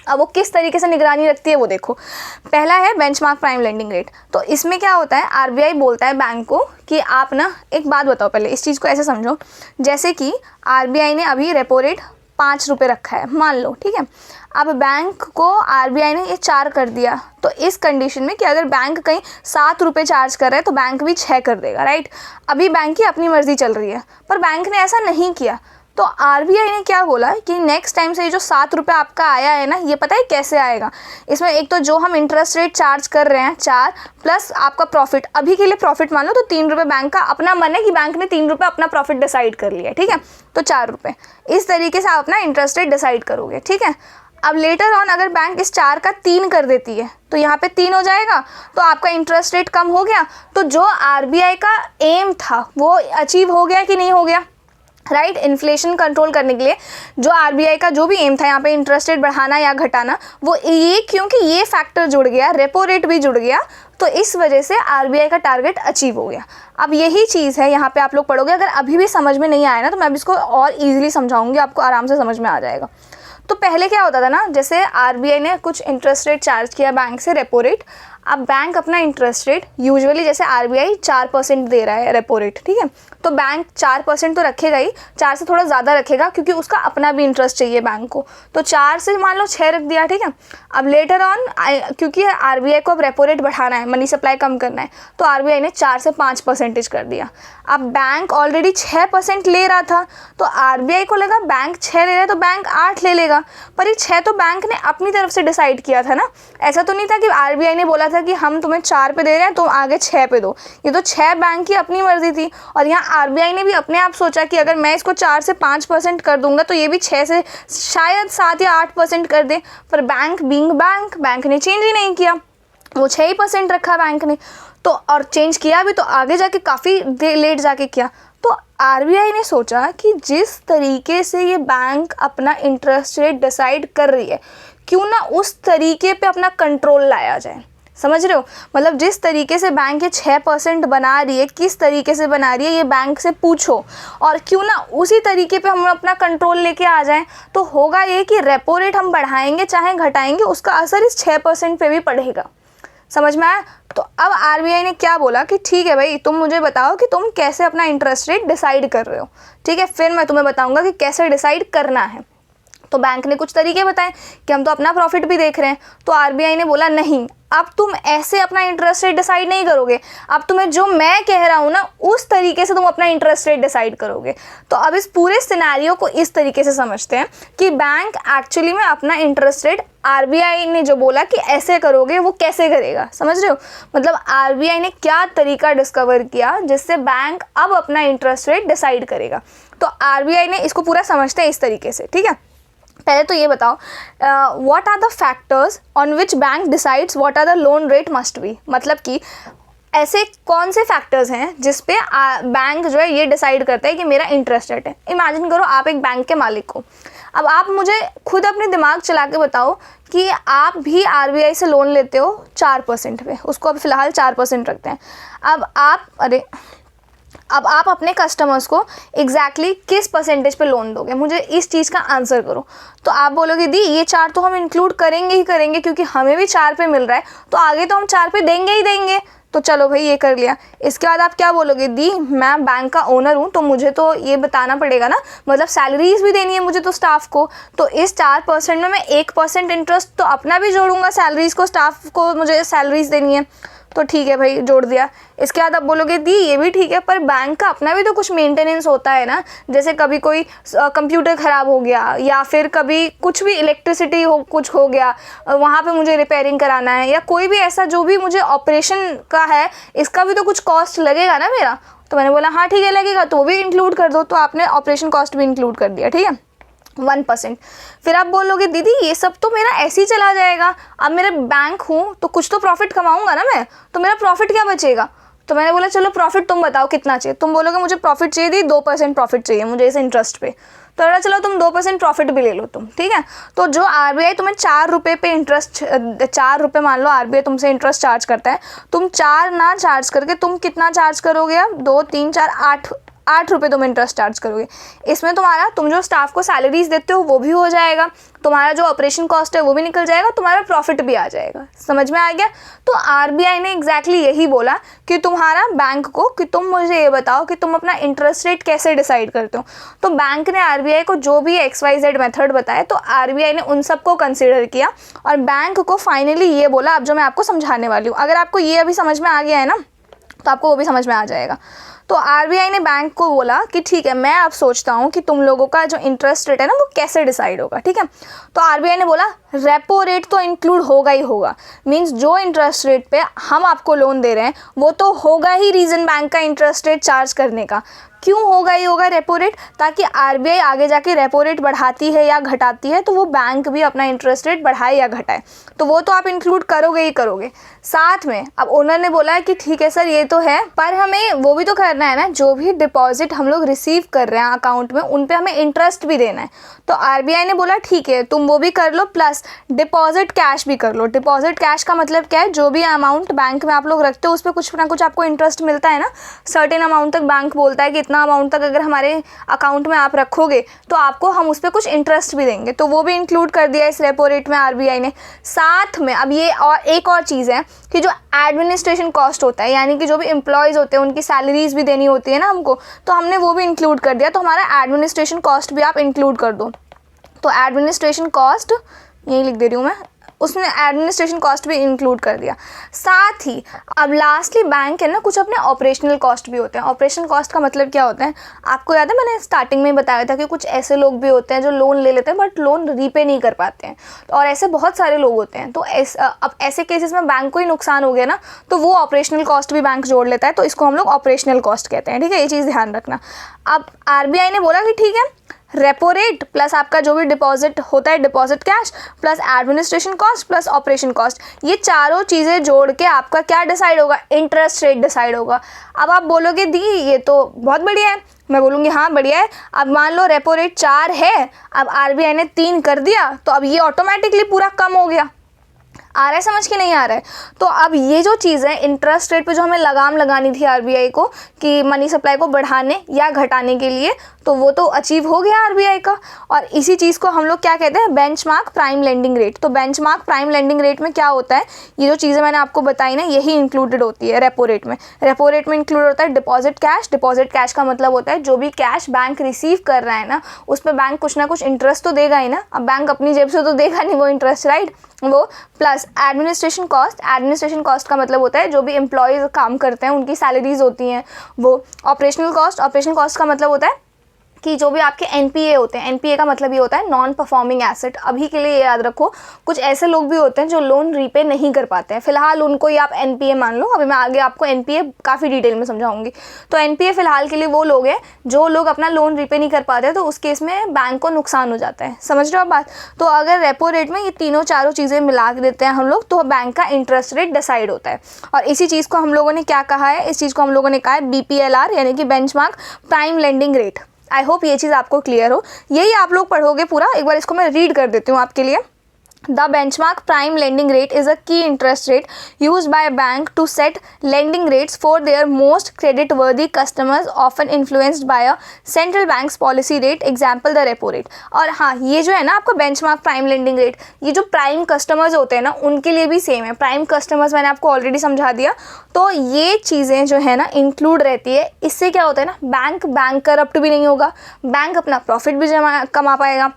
अब वो किस तरीके से निगरानी रखती है वो देखो। पहला है बेंचमार्क प्राइम लेंडिंग रेट। तो इसमें क्या होता है, आरबीआई बोलता है बैंक को कि आप ना, एक बात बताओ पहले, इस चीज़ को ऐसे समझो जैसे कि आरबीआई ने अभी रेपो रेट 5 रुपये रखा है, मान लो, ठीक है। अब बैंक को आरबीआई ने ये 4 कर दिया, तो इस कंडीशन में कि अगर बैंक कहीं 7 रुपये चार्ज कर रहा है तो बैंक भी 6 कर देगा, राइट। अभी बैंक की अपनी मर्जी चल रही है, पर बैंक ने ऐसा नहीं किया। तो आरबीआई ने क्या बोला कि नेक्स्ट टाइम से ये जो 7 रुपये आपका आया है ना, ये पता है कैसे आएगा, इसमें एक तो जो हम इंटरेस्ट रेट चार्ज कर रहे हैं 4 प्लस आपका प्रॉफिट, अभी के लिए प्रॉफिट मान लो तो 3 रुपये बैंक का अपना मन है कि बैंक ने 3 रुपये अपना प्रॉफिट डिसाइड कर लिया, ठीक है, तो 4 रुपये, इस तरीके से आप अपना इंटरेस्ट रेट डिसाइड करोगे, ठीक है। अब लेटर ऑन अगर बैंक इस 4 का 3 कर देती है तो यहाँ पे 3 हो जाएगा, तो आपका इंटरेस्ट रेट कम हो गया, तो जो आरबीआई का एम था वो अचीव हो गया कि नहीं हो गया, राइट। इन्फ्लेशन कंट्रोल करने के लिए जो आरबीआई का जो भी एम था यहाँ पे इंटरेस्ट रेट बढ़ाना या घटाना, वो ये क्योंकि ये फैक्टर जुड़ गया, रेपो रेट भी जुड़ गया, तो इस वजह से आरबीआई का टारगेट अचीव हो गया। अब यही चीज़ है यहाँ पे आप लोग पढ़ोगे, अगर अभी भी समझ में नहीं आया ना तो मैं अब इसको और ईजिली समझाऊंगी, आपको आराम से समझ में आ जाएगा। तो पहले क्या होता था ना, जैसे आरबीआई ने कुछ इंटरेस्ट रेट चार्ज किया बैंक से, रेपो रेट। अब बैंक अपना इंटरेस्ट रेट यूजुअली, जैसे आरबीआई 4% दे रहा है रेपो रेट, ठीक है, तो बैंक 4% तो रखेगा ही, 4 से थोड़ा ज़्यादा रखेगा क्योंकि उसका अपना भी इंटरेस्ट चाहिए बैंक को, तो 4 से मान लो 6 रख दिया, ठीक है। अब लेटर ऑन क्योंकि आरबीआई को अब रेपो रेट बढ़ाना है, मनी सप्लाई कम करना है, तो आरबीआई ने 4 से 5% कर दिया। अब बैंक ऑलरेडी 6% ले रहा था, तो आरबीआई को लगा बैंक 6 ले रहा है तो बैंक 8 ले लेगा, पर ये 6 तो बैंक ने अपनी तरफ से डिसाइड किया था ना, ऐसा तो नहीं था कि आरबीआई ने बोला था कि हम तुम्हें 4 पे दे रहे हैं तुम आगे 6 पे दो, ये तो 6 बैंक की अपनी मर्जी थी। और यहाँ आरबीआई ने भी अपने आप सोचा कि अगर मैं इसको 4 से 5% कर दूंगा तो ये भी 6 से शायद 7 या 8% कर दे, पर बैंक बीइंग बैंक ने चेंज ही नहीं किया, वो 6% रखा बैंक ने, तो और चेंज किया भी तो आगे जाके काफ़ी लेट जाके किया। तो आरबीआई ने सोचा कि जिस तरीके से ये बैंक अपना इंटरेस्ट रेट डिसाइड कर रही है, क्यों ना उस तरीके पे अपना कंट्रोल लाया जाए। समझ रहे हो, मतलब जिस तरीके से बैंक ये 6% बना रही है, किस तरीके से बना रही है ये बैंक से पूछो, और क्यों ना उसी तरीके पे हम अपना कंट्रोल लेके आ जाएं। तो होगा ये कि रेपो रेट हम बढ़ाएंगे चाहे घटाएंगे, उसका असर इस 6% पे भी पड़ेगा। समझ में आया? तो अब आरबीआई ने क्या बोला कि ठीक है भाई, तुम मुझे बताओ कि तुम कैसे अपना इंटरेस्ट रेट डिसाइड कर रहे हो, ठीक है, फिर मैं तुम्हें बताऊंगा कि कैसे डिसाइड करना है। तो बैंक ने कुछ तरीके बताए कि हम तो अपना प्रॉफिट भी देख रहे हैं, तो आरबीआई ने बोला नहीं, अब तुम ऐसे अपना इंटरेस्ट रेट डिसाइड नहीं करोगे, अब तुम्हें जो मैं कह रहा हूँ ना उस तरीके से तुम अपना इंटरेस्ट रेट डिसाइड करोगे। तो अब इस पूरे सिनेरियो को इस तरीके से समझते हैं कि बैंक एक्चुअली में अपना इंटरेस्ट रेट आरबीआई ने जो बोला कि ऐसे करोगे वो कैसे करेगा। समझ रहे हो, मतलब आरबीआई ने क्या तरीका डिस्कवर किया जिससे बैंक अब अपना इंटरेस्ट रेट डिसाइड करेगा। तो आरबीआई ने इसको पूरा समझते हैं इस तरीके से, ठीक है। पहले तो ये बताओ, what are the factors on which bank decides what are the loan rate must be, मतलब कि ऐसे कौन से फैक्टर्स हैं जिस पे बैंक जो है ये डिसाइड करता है कि मेरा इंटरेस्ट रेट है। इमेजिन करो आप एक बैंक के मालिक हो, अब आप मुझे खुद अपने दिमाग चला के बताओ कि आप भी आरबीआई से लोन लेते हो 4% पे, उसको अब फिलहाल 4% रखते हैं। अब आप अपने कस्टमर्स को एग्जैक्टली किस परसेंटेज पे लोन दोगे, मुझे इस चीज़ का आंसर करो। तो आप बोलोगे दी ये 4 तो हम इंक्लूड करेंगे ही करेंगे क्योंकि हमें भी 4 पे मिल रहा है, तो आगे तो हम 4 पे देंगे ही देंगे, तो चलो भाई ये कर लिया। इसके बाद आप क्या बोलोगे, दी मैं बैंक का ओनर हूँ तो मुझे तो ये बताना पड़ेगा ना, मतलब सैलरीज भी देनी है मुझे तो स्टाफ को, तो इस 4% में मैं 1% इंटरेस्ट तो अपना भी जोड़ूंगा सैलरीज को, स्टाफ को मुझे सैलरीज देनी है, तो ठीक है भाई जोड़ दिया। इसके बाद आप बोलोगे दी ये भी ठीक है, पर बैंक का अपना भी तो कुछ मेंटेनेंस होता है ना, जैसे कभी कोई कंप्यूटर ख़राब हो गया या फिर कभी कुछ भी इलेक्ट्रिसिटी हो कुछ हो गया, वहाँ पे मुझे रिपेयरिंग कराना है, या कोई भी ऐसा जो भी मुझे ऑपरेशन का है, इसका भी तो कुछ कॉस्ट लगेगा ना मेरा। तो मैंने बोला हाँ ठीक है लगेगा, तो वो भी इंक्लूड कर दो। तो आपने ऑपरेशन कॉस्ट भी इंक्लूड कर दिया, ठीक है, 1%। फिर आप बोलोगे दीदी ये सब तो मेरा ऐसे ही चला जाएगा, अब मेरा बैंक हूँ तो कुछ तो प्रॉफिट कमाऊंगा ना मैं, तो मेरा प्रॉफिट क्या बचेगा? तो मैंने बोला चलो प्रॉफिट तुम बताओ कितना चाहिए। तुम बोलोगे मुझे प्रॉफिट चाहिए दी 2% प्रॉफिट चाहिए मुझे इस इंटरेस्ट पे। तो बोला चलो तुम 2% प्रॉफिट भी ले लो तुम, ठीक है। तो जो RBI तुम्हें 4 रुपये पे इंटरेस्ट, 4 रुपये मान लो RBI तुमसे इंटरेस्ट चार्ज करता है, तुम 4 ना चार्ज करके तुम कितना चार्ज करोगे? अब 2 3 4 8 रुपये तुम इंटरेस्ट चार्ज करोगे। इसमें तुम्हारा, तुम जो स्टाफ को सैलरीज देते हो वो भी हो जाएगा, तुम्हारा जो ऑपरेशन कॉस्ट है वो भी निकल जाएगा, तुम्हारा प्रॉफिट भी आ जाएगा। समझ में आ गया? तो RBI ने एग्जैक्टली यही बोला कि तुम्हारा बैंक को कि तुम मुझे ये बताओ कि तुम अपना इंटरेस्ट रेट कैसे डिसाइड करते हो। तो बैंक ने RBI को जो भी XYZ मेथड बताया, तो RBI ने उन सबको कंसिडर किया और बैंक को फाइनली ये बोला, अब जो मैं आपको समझाने वाली हूँ, अगर आपको ये अभी समझ में आ गया है ना तो आपको वो भी समझ में आ जाएगा। तो RBI ने बैंक को बोला कि ठीक है, मैं अब सोचता हूँ कि तुम लोगों का जो इंटरेस्ट रेट है ना वो कैसे डिसाइड होगा, ठीक है। तो RBI ने बोला रेपो रेट तो इंक्लूड होगा ही होगा, मींस जो इंटरेस्ट रेट पे हम आपको लोन दे रहे हैं वो तो होगा ही रीजन बैंक का इंटरेस्ट रेट चार्ज करने का। क्यों होगा ही होगा रेपो रेट? ताकि RBI आगे जाके रेपो रेट बढ़ाती है या घटाती है तो वो बैंक भी अपना इंटरेस्ट रेट बढ़ाए या घटाए, तो वो तो आप इंक्लूड करोगे ही करोगे। साथ में अब ओनर ने बोला है कि ठीक है सर ये तो है, पर हमें वो भी तो करना है ना, जो भी डिपॉजिट हम लोग रिसीव कर रहे हैं अकाउंट में उन पे हमें इंटरेस्ट भी देना है। तो RBI ने बोला ठीक है तुम वो भी कर लो, प्लस डिपॉजिट कैश भी कर लो। डिपॉजिट कैश का मतलब क्या है? जो भी अमाउंट बैंक में आप लोग रखते हो उस पर कुछ ना कुछ आपको इंटरेस्ट मिलता है ना, सर्टेन अमाउंट तक बैंक बोलता है कि इतना अमाउंट तक अगर हमारे अकाउंट में आप रखोगे तो आपको हम उस पर कुछ इंटरेस्ट भी देंगे, तो वो भी इंक्लूड कर दिया इस रेपो रेट में RBI ने। साथ में अब ये और एक और चीज़ है कि जो एडमिनिस्ट्रेशन कॉस्ट होता है, यानी कि जो भी एम्प्लॉयज़ होते हैं उनकी सैलरीज भी देनी होती है ना हमको, तो हमने वो भी इंक्लूड कर दिया। तो हमारा एडमिनिस्ट्रेशन कॉस्ट भी आप इंक्लूड कर दो। तो एडमिनिस्ट्रेशन कॉस्ट यही लिख दे रही हूँ मैं, उसने एडमिनिस्ट्रेशन कॉस्ट भी इंक्लूड कर दिया। साथ ही अब लास्टली बैंक है ना कुछ अपने ऑपरेशनल कॉस्ट भी होते हैं। ऑपरेशनल कॉस्ट का मतलब क्या होता है? आपको याद है मैंने स्टार्टिंग में बताया था कि कुछ ऐसे लोग भी होते हैं जो लोन ले लेते हैं बट लोन रीपे नहीं कर पाते हैं, और ऐसे बहुत सारे लोग होते हैं। तो अब ऐसे केसेस में बैंक को ही नुकसान हो गया ना, तो वो ऑपरेशनल कॉस्ट भी बैंक जोड़ लेता है, तो इसको हम लोग ऑपरेशनल कॉस्ट कहते हैं, ठीक है, ये चीज़ ध्यान रखना। अब RBI ने बोला कि ठीक है रेपो रेट प्लस आपका जो भी डिपॉजिट होता है deposit cash plus administration cost plus operation cost, ये चारों चीज़ें जोड़ के आपका क्या डिसाइड होगा? इंटरेस्ट रेट डिसाइड होगा। अब आप बोलोगे दी ये तो बहुत बढ़िया है, मैं बोलूँगी हाँ बढ़िया है। अब मान लो रेपो रेट 4 है, अब RBI ने 3 कर दिया, तो अब ये ऑटोमेटिकली पूरा कम हो गया। आ रहा है समझ के नहीं आ रहा है? तो अब ये जो चीज़ है इंटरेस्ट रेट पे जो हमें लगाम लगानी थी RBI को कि मनी सप्लाई को बढ़ाने या घटाने के लिए, तो वो तो अचीव हो गया RBI का। और इसी चीज़ को हम लोग क्या कहते हैं? Benchmark prime lending rate. तो बेंचमार्क प्राइम लेंडिंग रेट में क्या होता है? ये जो चीज़ें मैंने आपको बताई ना यही इंक्लूडेड होती है रेपो रेट में। रेपो रेट में इंक्लूड होता है डिपॉजिट कैश। डिपॉजिट कैश का मतलब होता है जो भी कैश बैंक रिसीव कर रहा है ना उस पर बैंक कुछ ना कुछ इंटरेस्ट तो देगा ही ना। अब बैंक अपनी जेब से तो देगा नहीं वो इंटरेस्ट, राइट, वो plus administration cost. Administration cost का मतलब होता है जो भी एम्प्लॉयज़ काम करते हैं उनकी सैलरीज होती हैं वो। ऑपरेशनल कॉस्ट, ऑपरेशनल कॉस्ट का मतलब होता है कि जो भी आपके NPA होते हैं, NPA का मतलब ये होता है नॉन परफॉर्मिंग एसेट। अभी के लिए याद रखो कुछ ऐसे लोग भी होते हैं जो लोन रीपे नहीं कर पाते हैं, फिलहाल उनको ही आप NPA मान लो। अभी मैं आगे आपको NPA काफ़ी डिटेल में समझाऊंगी। तो NPA फिलहाल के लिए वो लोग हैं जो लोग अपना लोन रीपे नहीं कर पाते, तो उस केस में बैंक को नुकसान हो जाता है। समझ रहे हो आप बात? तो अगर रेपो रेट में ये तीनों चारों चीज़ें मिला के देते हैं हम लोग तो बैंक का इंटरेस्ट रेट डिसाइड होता है। और इसी चीज़ को हम लोगों ने क्या कहा है? इस चीज़ को हम लोगों ने कहा है BPLR यानी कि benchmark prime lending rate. I hope ये चीज़ आपको क्लियर हो। यही आप लोग पढ़ोगे पूरा। एक बार इसको मैं रीड कर देती हूँ आपके लिए। The benchmark prime lending rate is a key interest rate used by a bank to set lending rates for their most credit-worthy customers, often influenced by a central bank's policy rate, example the repo rate। और हाँ, ये जो है ना आपका benchmark prime lending rate, ये जो prime customers होते हैं ना उनके लिए भी सेम है। प्राइम कस्टमर्स मैंने आपको ऑलरेडी समझा दिया। तो ये चीज़ें जो है ना इंक्लूड रहती है। इससे क्या होता है ना, बैंक करप्ट भी नहीं होगा, बैंक अपना प्रॉफिट भी कमा पाएगा,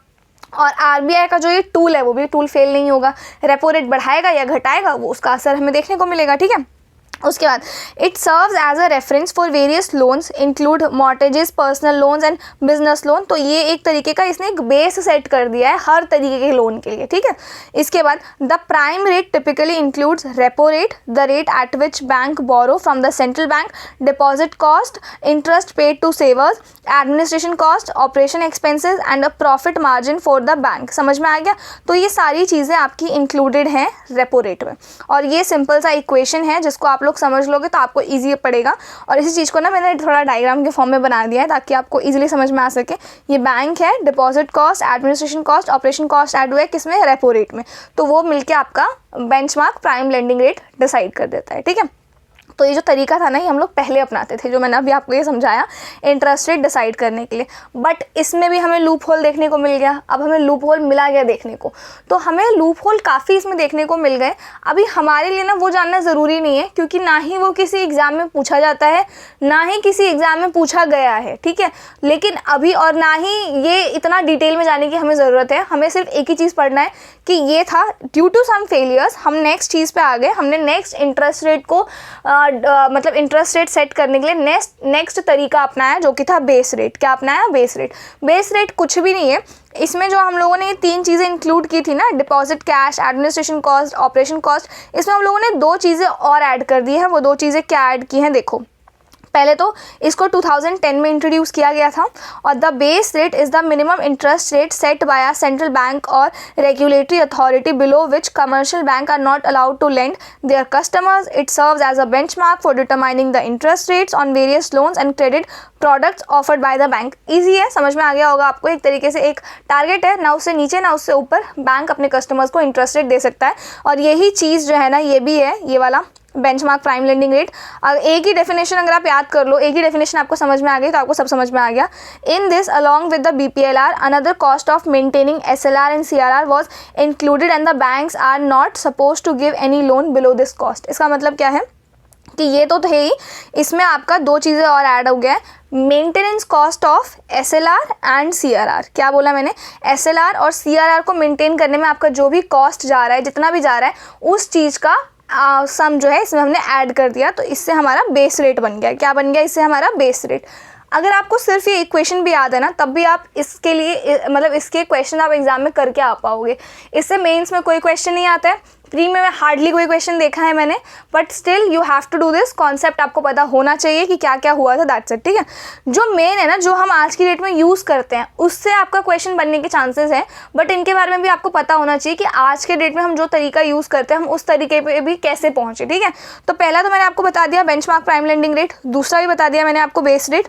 और RBI का जो ये टूल है वो भी टूल फेल नहीं होगा। रेपो रेट बढ़ाएगा या घटाएगा वो उसका असर हमें देखने को मिलेगा, ठीक है। उसके बाद it serves as a reference for various loans include mortgages, personal loans and business loan. तो ये एक तरीके का इसने एक बेस सेट कर दिया है हर तरीके के लोन के लिए, ठीक है। इसके बाद the prime rate typically includes repo rate, the rate at which bank borrow from the central bank, deposit cost, interest paid to savers, administration cost, operation expenses and a profit margin for the bank. समझ में आ गया? तो ये सारी चीज़ें आपकी included हैं रेपो रेट में, और ये सिंपल सा इक्वेशन है जिसको आप लोग समझ लोगे तो आपको ईजी पड़ेगा। और इसी चीज़ को ना मैंने थोड़ा डायग्राम के फॉर्म में बना दिया है ताकि आपको ईजिली समझ में आ सके। ये बैंक है, deposit cost, administration cost, operation cost add हुआ है किसमें? रेपो रेट में। तो वो मिलके आपका benchmark prime lending rate decide कर देता है, ठीक है। तो ये जो तरीका था ना, ये हम लोग पहले अपनाते थे, जो मैंने अभी आपको ये समझाया इंटरेस्ट रेट डिसाइड करने के लिए। बट इसमें भी हमें लूप होल देखने को मिल गया। अब हमें लूप होल मिला गया देखने को, तो हमें लूप होल काफ़ी इसमें देखने को मिल गए। अभी हमारे लिए ना वो जानना ज़रूरी नहीं है, क्योंकि ना ही वो किसी एग्ज़ाम में पूछा जाता है, ना ही किसी एग्ज़ाम में पूछा गया है, ठीक है। लेकिन अभी और ना ही ये इतना डिटेल में जाने की हमें ज़रूरत है। हमें सिर्फ एक ही चीज़ पढ़ना है कि ये था ड्यू टू सम फेलियर्स। हम नेक्स्ट चीज़ पे आ गए। हमने नेक्स्ट इंटरेस्ट रेट को मतलब इंटरेस्ट रेट सेट करने के लिए नेक्स्ट तरीका अपनाया, जो कि था बेस रेट। क्या अपनाया? Base rate. बेस रेट कुछ भी नहीं है, इसमें जो हम लोगों ने ये तीन चीज़ें इंक्लूड की थी ना, deposit cash, administration cost, operation cost, इसमें हम लोगों ने दो चीज़ें और ऐड कर दी हैं। वो दो चीज़ें क्या ऐड की हैं देखो। पहले तो इसको 2010 में इंट्रोड्यूस किया गया था, और the base rate is the minimum interest rate set by a central bank और regulatory authority below which commercial bank are not allowed to lend their customers. It serves as a benchmark for determining the interest rates on various loans and credit products offered by the bank. Easy है, समझ में आ गया होगा आपको। एक तरीके से एक टारगेट है, ना उससे नीचे ना उससे ऊपर बैंक अपने कस्टमर्स को इंटरेस्ट रेट दे सकता है। और यही चीज़ जो है ना, ये भी है ये वाला बेंचमार्क प्राइम लेंडिंग रेट। एक ही डेफिनेशन अगर आप याद कर लो, एक ही डेफिनेशन आपको समझ में आ गई तो आपको सब समझ में आ गया। In this along with the BPLR another cost of maintaining SLR and CRR was included and the banks are not suppose to give any loan below this cost. इसका मतलब क्या है कि ये तो थे ही, इसमें आपका दो चीज़ें और ऐड हो गया है, maintenance cost of SLR and CRR। क्या बोला मैंने? SLR और CRR को मेंटेन करने में आपका जो भी कॉस्ट जा रहा है, जितना भी जा रहा है, उस चीज़ का सम जो है इसमें हमने ऐड कर दिया। तो इससे हमारा बेस रेट बन गया। क्या बन गया? इससे हमारा बेस रेट। अगर आपको सिर्फ ये इक्वेशन भी याद है ना, तब भी आप इसके लिए मतलब इसके क्वेश्चन आप एग्जाम में करके आ पाओगे। इससे मेंस में कोई क्वेश्चन नहीं आता है, प्री में हार्डली कोई क्वेश्चन देखा है मैंने, but still you have to do this. Concept आपको पता होना चाहिए कि क्या क्या हुआ था, दैट्स इट, ठीक है। जो मेन है ना, जो हम आज की डेट में यूज़ करते हैं, उससे आपका क्वेश्चन बनने के चांसेस हैं, बट इनके बारे में भी आपको पता होना चाहिए कि आज के डेट में हम जो तरीका यूज़ करते हैं, हम उस तरीके पे भी कैसे पहुँचे, ठीक है। तो पहला तो मैंने आपको बता दिया बेंचमार्क प्राइम लेंडिंग रेट, दूसरा भी बता दिया मैंने आपको बेस रेट।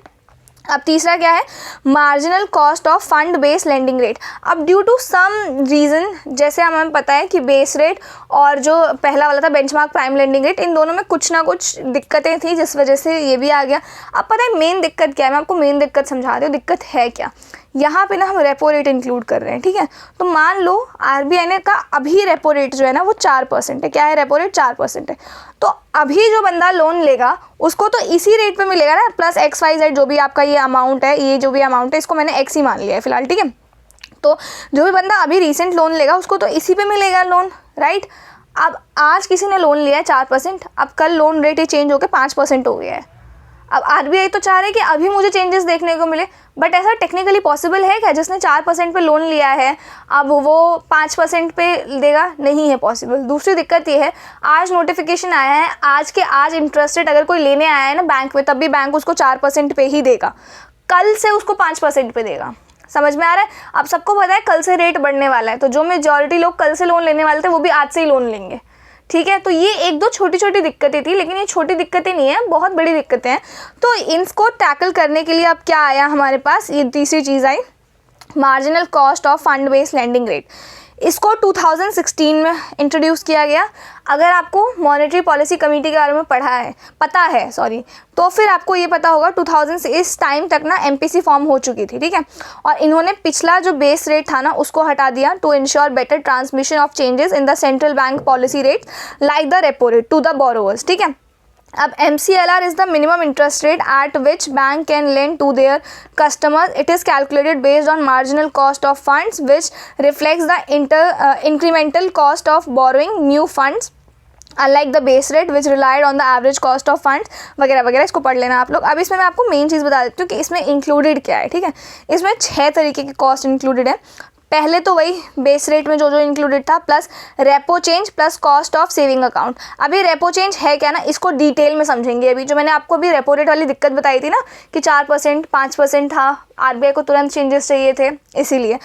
अब तीसरा क्या है? Marginal cost of fund base lending rate. अब ड्यू टू सम रीज़न, जैसे हमें पता है कि बेस रेट और जो पहला वाला था बेंचमार्क प्राइम लेंडिंग रेट, इन दोनों में कुछ ना कुछ दिक्कतें थी, जिस वजह से ये भी आ गया। अब पता है मेन दिक्कत क्या है? मैं आपको मेन दिक्कत समझा रही हूँ। दिक्कत है क्या? यहाँ पे ना हम रेपो रेट इंक्लूड कर रहे हैं, ठीक है। तो मान लो RBI ने कहा अभी रेपो रेट जो है ना वो 4% है। क्या है? रेपो रेट 4% है। तो अभी जो बंदा लोन लेगा उसको तो इसी रेट पे मिलेगा ना, प्लस XYZ जो भी आपका ये अमाउंट है, ये जो भी अमाउंट है, इसको मैंने X ही मान लिया है फिलहाल, ठीक है। तो जो भी बंदा अभी रिसेंट लोन लेगा उसको तो इसी पे मिलेगा लोन, राइट। अब आज किसी ने लोन लिया है 4%, अब कल लोन रेट ही चेंज होकर 5% हो गया है। अब RBI तो चाह रहे कि अभी मुझे चेंजेस देखने को मिले, बट ऐसा टेक्निकली पॉसिबल है क्या? जिसने 4% पे लोन लिया है अब वो 5% पे देगा? नहीं है पॉसिबल। दूसरी दिक्कत ये है, आज नोटिफिकेशन आया है, आज के आज इंटरेस्ट रेट अगर कोई लेने आया है ना बैंक में, तब भी बैंक उसको 4% पे ही देगा, कल से उसको 5% पे देगा। समझ में आ रहा है? अब सबको पता है कल से रेट बढ़ने वाला है, तो जो मेजॉरिटी लोग कल से लोन लेने वाले थे वो भी आज से ही लोन लेंगे, ठीक है। तो ये एक दो छोटी छोटी दिक्कतें थी, लेकिन ये छोटी दिक्कतें नहीं है, बहुत बड़ी दिक्कतें हैं। तो इनको टैकल करने के लिए अब क्या आया हमारे पास? ये तीसरी चीज़ आई, marginal cost of fund based lending rate. इसको 2016 में इंट्रोड्यूस किया गया। अगर आपको मॉनेटरी पॉलिसी कमेटी के बारे में पता है तो फिर आपको ये पता होगा 2000 से इस टाइम तक ना MPC फॉर्म हो चुकी थी, ठीक है। और इन्होंने पिछला जो बेस रेट था ना उसको हटा दिया to ensure better transmission of changes in the central bank policy rate like the repo rate to the borrowers, ठीक है। अब MCLR is the minimum interest rate at which bank can lend to their customers. It is calculated based on marginal cost of funds, which reflects the incremental cost of borrowing new funds unlike the base rate which relied on the average cost of funds वगैरह वगैरह, इसको पढ़ लेना आप लोग। अब इसमें मैं आपको मेन चीज़ बता देती हूँ कि इसमें इंक्लूडेड क्या है, ठीक है। इसमें 6 तरीके की कॉस्ट इंक्लूडेड है। पहले तो वही बेस रेट में जो जो इंक्लूडेड था, plus repo change plus cost of saving account. अभी रेपो चेंज है क्या ना, इसको डिटेल में समझेंगे। अभी जो मैंने आपको अभी रेपो रेट वाली दिक्कत बताई थी ना कि 4% 5% था, आरबीआई को तुरंत चेंजेस चाहिए थे, इसीलिए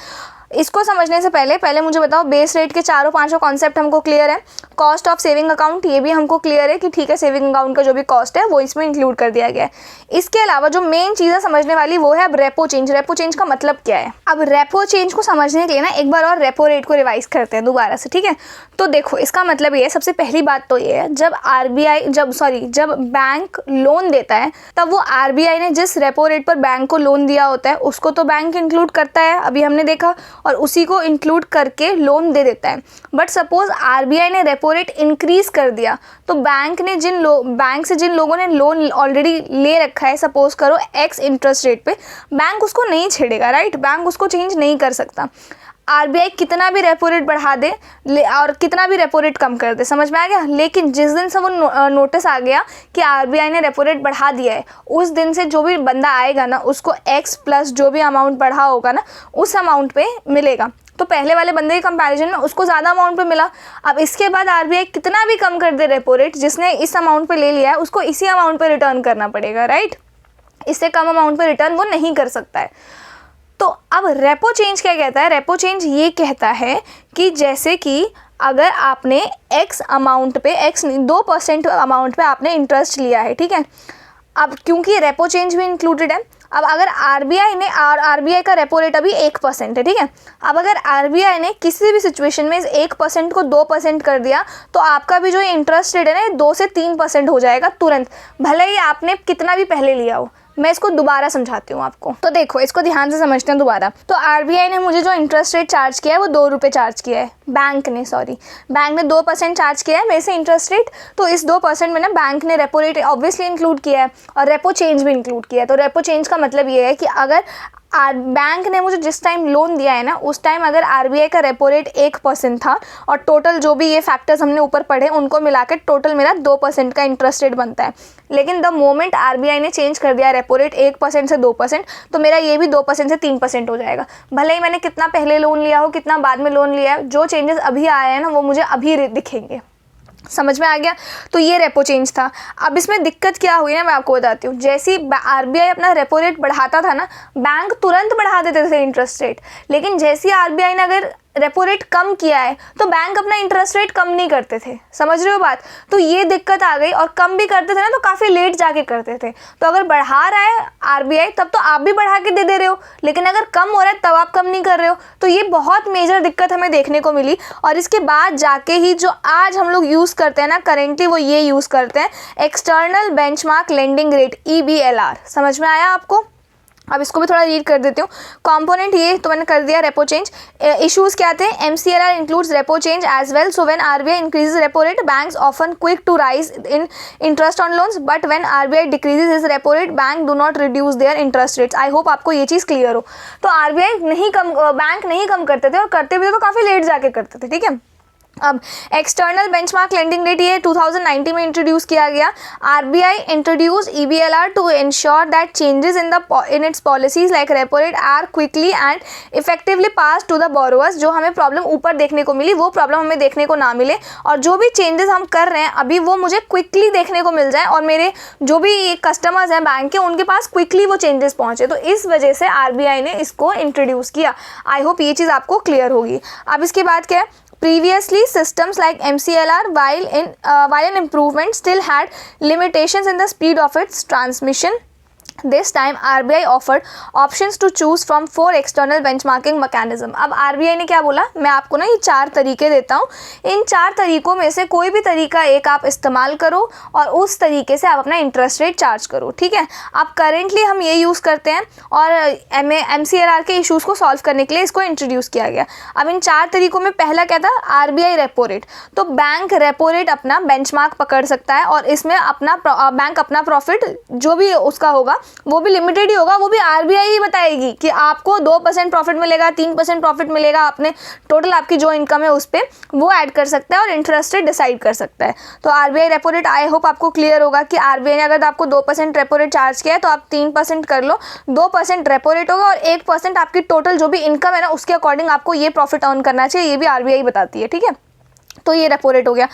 इसको समझने से पहले मुझे बताओ बेस रेट के 4-5 कॉन्सेप्ट हमको क्लियर है। कॉस्ट ऑफ सेविंग अकाउंट ये भी हमको क्लियर है कि ठीक है, सेविंग अकाउंट का जो भी कॉस्ट है वो इसमें इंक्लूड कर दिया गया है। इसके अलावा जो मेन चीज़ है समझने वाली वो है अब रेपो चेंज। रेपो चेंज का मतलब क्या है? अब रेपो चेंज को समझने के लिए ना एक बार और रेपो रेट को रिवाइज करते हैं दोबारा से, ठीक है। तो देखो इसका मतलब ये है, सबसे पहली बात तो ये है, जब बैंक लोन देता है तब वो आरबीआई ने जिस रेपो रेट पर बैंक को लोन दिया होता है उसको तो बैंक इंक्लूड करता है, अभी हमने देखा, और उसी को इंक्लूड करके लोन दे देता है। बट सपोज आरबीआई ने रेपो रेट इंक्रीज कर दिया तो बैंक से जिन लोगों ने लोन ऑलरेडी ले रखा है, सपोज करो एक्स इंटरेस्ट रेट पे, बैंक उसको नहीं छेड़ेगा, राइट। बैंक उसको चेंज नहीं कर सकता। आरबीआई कितना भी रेपो रेट बढ़ा दे और कितना भी रेपो रेट कम कर दे, समझ में आ गया। लेकिन जिस दिन से वो नोटिस आ गया कि आरबीआई ने रेपो रेट बढ़ा दिया है, उस दिन से जो भी बंदा आएगा ना उसको एक्स प्लस जो भी अमाउंट बढ़ा होगा ना उस अमाउंट पे मिलेगा। तो पहले वाले बंदे के कंपैरिजन में उसको ज़्यादा अमाउंट पे मिला। अब इसके बाद आरबीआई कितना भी कम कर दे रेपो रेट, जिसने इस अमाउंट पे ले लिया है उसको इसी अमाउंट पे रिटर्न करना पड़ेगा, राइट। इससे कम अमाउंट पे रिटर्न वो नहीं कर सकता है। तो अब रेपो चेंज क्या कहता है? रेपो चेंज ये कहता है कि जैसे कि अगर आपने एक्स अमाउंट पे 2% अमाउंट पे आपने इंटरेस्ट लिया है, ठीक है। अब क्योंकि रेपो चेंज भी इंक्लूडेड है, अब अगर आरबीआई का रेपो रेट अभी 1% है, ठीक है। अब अगर आरबीआई ने किसी भी सिचुएशन में इस 1% को 2% कर दिया तो आपका भी जो इंटरेस्ट रेट है ना 2 से 3% हो जाएगा तुरंत, भले ही आपने कितना भी पहले लिया हो। मैं इसको दोबारा समझाती हूँ आपको। तो देखो इसको ध्यान से समझते हैं दोबारा। तो आरबीआई ने मुझे जो इंटरेस्ट रेट चार्ज किया है वो 2 रुपये चार्ज किया है। बैंक ने 2% चार्ज किया है मेरे से इंटरेस्ट रेट। तो इस 2% में ना बैंक ने रेपो रेट ऑब्वियसली इंक्लूड किया है और रेपो चेंज भी इंक्लूड किया है। तो रेपो चेंज का मतलब ये है कि अगर बैंक ने मुझे जिस टाइम लोन दिया है ना उस टाइम अगर आरबीआई का रेपो रेट 1% था और टोटल जो भी ये फैक्टर्स हमने ऊपर पढ़े उनको मिला के टोटल मेरा 2% का इंटरेस्ट रेट बनता है। लेकिन द मोमेंट आरबीआई ने चेंज कर दिया रेपो रेट 1% से 2%, तो मेरा ये भी 2% से 3% हो जाएगा। भले ही मैंने कितना पहले लोन लिया हो कितना बाद में लोन लिया है, जो चेंजेस अभी आए हैं ना वो मुझे अभी दिखेंगे। समझ में आ गया? तो ये रेपो चेंज था। अब इसमें दिक्कत क्या हुई ना मैं आपको बताती हूँ। जैसे ही आरबीआई अपना रेपो रेट बढ़ाता था ना बैंक तुरंत बढ़ा देते थे इंटरेस्ट रेट, लेकिन जैसे ही आरबीआई ने अगर रेपो रेट कम किया है तो बैंक अपना इंटरेस्ट रेट कम नहीं करते थे। समझ रहे हो बात? तो ये दिक्कत आ गई। और कम भी करते थे ना तो काफ़ी लेट जाके करते थे। तो अगर बढ़ा रहा है आरबीआई तब तो आप भी बढ़ा के दे रहे हो, लेकिन अगर कम हो रहा है तब आप कम नहीं कर रहे हो। तो ये बहुत मेजर दिक्कत हमें देखने को मिली। और इसके बाद जाके ही जो आज हम लोग यूज़ करते हैं ना करेंटली वो ये यूज़ करते हैं external benchmark lending rate EBLR। समझ में आया आपको? अब इसको भी थोड़ा रीड कर देती हूँ। कंपोनेंट ये तो मैंने कर दिया रेपो चेंज। इश्यूज क्या थे? MCLR includes repo change as well. So when RBI increases repo rate banks often quick to rise in interest on loans, but when RBI decreases his repo rate bank do not reduce their interest rates. I hope आपको ये चीज़ clear हो। तो bank नहीं कम करते थे और करते भी थे तो काफ़ी लेट जाके करते थे, ठीक है। अब एक्सटर्नल बेंचमार्क लेंडिंग रेट ये 2019 में इंट्रोड्यूस किया गया। RBI introduce EBLR to ensure that changes in its policies like repo rate are quickly and effectively pass to the borrowers. जो हमें प्रॉब्लम ऊपर देखने को मिली वो प्रॉब्लम हमें देखने को ना मिले, और जो भी चेंजेस हम कर रहे हैं अभी वो मुझे क्विकली देखने को मिल जाए और मेरे जो भी कस्टमर्स हैं बैंक के उनके पास क्विकली वो चेंजेस पहुँचे। तो इस वजह से आरबीआई ने इसको इंट्रोड्यूस किया। आई होप ये चीज़ आपको क्लियर होगी। अब इसके बाद क्या है? Previously, systems like MCLR, while an improvement, still had limitations in the speed of its transmission. This time RBI offered options to choose from 4 external benchmarking mechanism. अब RBI ने क्या बोला? मैं आपको ना ये 4 तरीके देता हूँ, इन 4 तरीकों में से कोई भी तरीका एक आप इस्तेमाल करो और उस तरीके से आप अपना इंटरेस्ट रेट चार्ज करो, ठीक है। अब करेंटली हम ये यूज़ करते हैं और MCLR के इशूज़ को सॉल्व करने के लिए इसको इंट्रोड्यूस किया गया। अब इन 4 तरीकों में पहला क्या था? RBI repo rate. तो बैंक रेपो रेट अपना बेंचमार्क पकड़ सकता है और इसमें अपना बैंक अपना प्रॉफिट जो भी उसका होगा वो भी लिमिटेड ही होगा, वो भी आरबीआई ही बताएगी कि आपको 2% प्रॉफिट मिलेगा, 3% प्रॉफिट मिलेगा, आपने टोटल आपकी जो इनकम है उस पर वो ऐड कर सकता है और इंटरेस्ट रेट डिसाइड कर सकता है। तो RBI repo rate I hope आपको क्लियर होगा कि आरबीआई ने अगर आपको 2% रेपो रेट चार्ज किया है तो आप 3% कर लो, 2% रेपो रेट होगा और 1% आपकी टोटल जो भी इनकम है ना उसके अकॉर्डिंग आपको ये प्रॉफिट अर्न करना चाहिए, ये भी आरबीआई बताती है, ठीक है। तो ये रेपो रेट हो गया।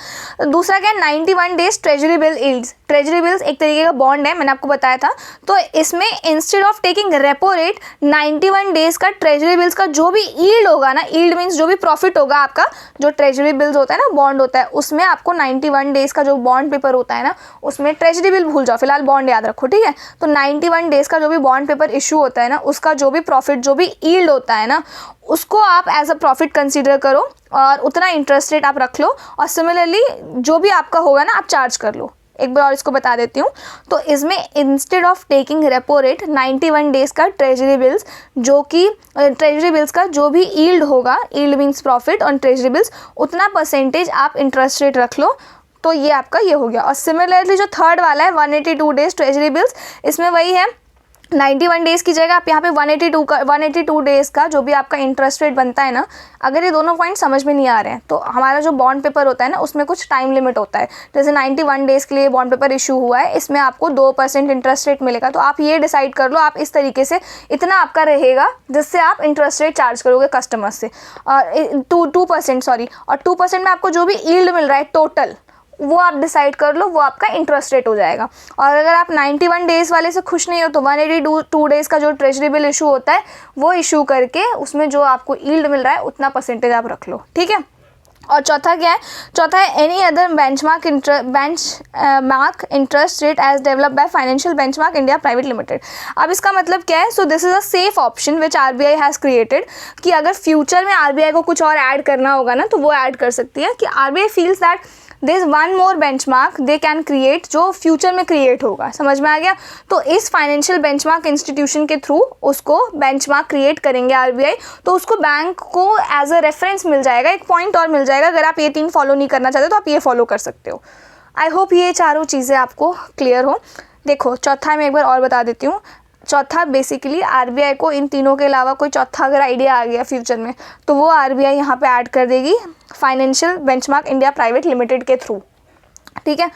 दूसरा क्या है, 91 days treasury bill yields. Treasury bills एक तरीके का बॉन्ड है, मैंने आपको बताया था। तो इसमें instead of taking repo rate 91 days का ट्रेजरी बिल्स का जो भी यील्ड होगा ना, यील्ड मीन्स जो भी प्रॉफिट होगा आपका, जो ट्रेजरी बिल्स होता है ना, बॉन्ड होता है, उसमें आपको 91 डेज का जो बॉन्ड पेपर होता है ना, उसमें ट्रेजरी बिल भूल जाओ, फिलहाल बॉन्ड याद रखो, ठीक है। तो 91 डेज का जो भी बॉन्ड पेपर इशू होता है ना, उसका जो भी प्रॉफिट, जो भी यील्ड होता है ना, उसको आप एज अ प्रॉफिट कंसीडर करो और उतना इंटरेस्ट रेट आप रख लो और सिमिलरली जो भी आपका होगा ना आप चार्ज कर लो। एक बार और इसको बता देती हूँ। तो इसमें instead of taking repo rate 91 days का ट्रेजरी बिल्स, जो कि ट्रेजरी बिल्स का जो भी यील्ड होगा, yield means profit on treasury bills, उतना परसेंटेज आप इंटरेस्ट रेट रख लो। तो ये आपका ये हो गया। और सिमिलरली जो थर्ड वाला है 182 डेज ट्रेजरी बिल्स, इसमें वही है 91 डेज़ की जगह आप यहाँ पे 182 डेज़ का जो भी आपका इंटरेस्ट रेट बनता है ना, अगर ये दोनों पॉइंट समझ में नहीं आ रहे हैं तो हमारा जो बॉन्ड पेपर होता है ना उसमें कुछ टाइम लिमिट होता है। जैसे 91 डेज़ के लिए बॉन्ड पेपर इशू हुआ है, इसमें आपको 2% इंटरेस्ट रेट मिलेगा। तो आप ये डिसाइड कर लो आप इस तरीके से इतना आपका रहेगा जिससे आप इंटरेस्ट रेट चार्ज करोगे कस्टमर से। 2% सॉरी, और 2% में आपको जो भी यील्ड मिल रहा है टोटल, वो आप डिसाइड कर लो, वो आपका इंटरेस्ट रेट हो जाएगा। और अगर आप 91 डेज़ वाले से खुश नहीं हो तो 182 डेज़ का जो ट्रेजरी बिल इशू होता है वो इशू करके उसमें जो आपको यील्ड मिल रहा है उतना परसेंटेज आप रख लो, ठीक है। और चौथा क्या है, चौथा है any other benchmark interest rate as developed by Financial Benchmark India Private Limited. अब इसका मतलब क्या है, so this is a safe option which RBI has created, कि अगर फ्यूचर में आरबीआई को कुछ और ऐड करना होगा ना तो वो ऐड कर सकती है, कि RBI feels that there is one more benchmark they can create, जो फ्यूचर में क्रिएट होगा। समझ में आ गया। तो इस फाइनेंशियल बेंचमार्क इंस्टीट्यूशन के थ्रू उसको बेंचमार्क क्रिएट करेंगे आरबीआई, तो उसको बैंक को एज अ रेफरेंस मिल जाएगा, एक पॉइंट और मिल जाएगा। अगर आप ये 3 फॉलो नहीं करना चाहते तो आप ये फॉलो कर सकते हो। आई होप ये चारों चीज़ें आपको क्लियर हो। देखो चौथा मैं एक बार और बता देती हूँ। चौथा बेसिकली आरबीआई को इन तीनों के अलावा कोई चौथा अगर आइडिया आ गया फ्यूचर में तो वो आरबीआई यहाँ पे ऐड कर देगी financial Benchmark India Private limited के थ्रू, ठीक है।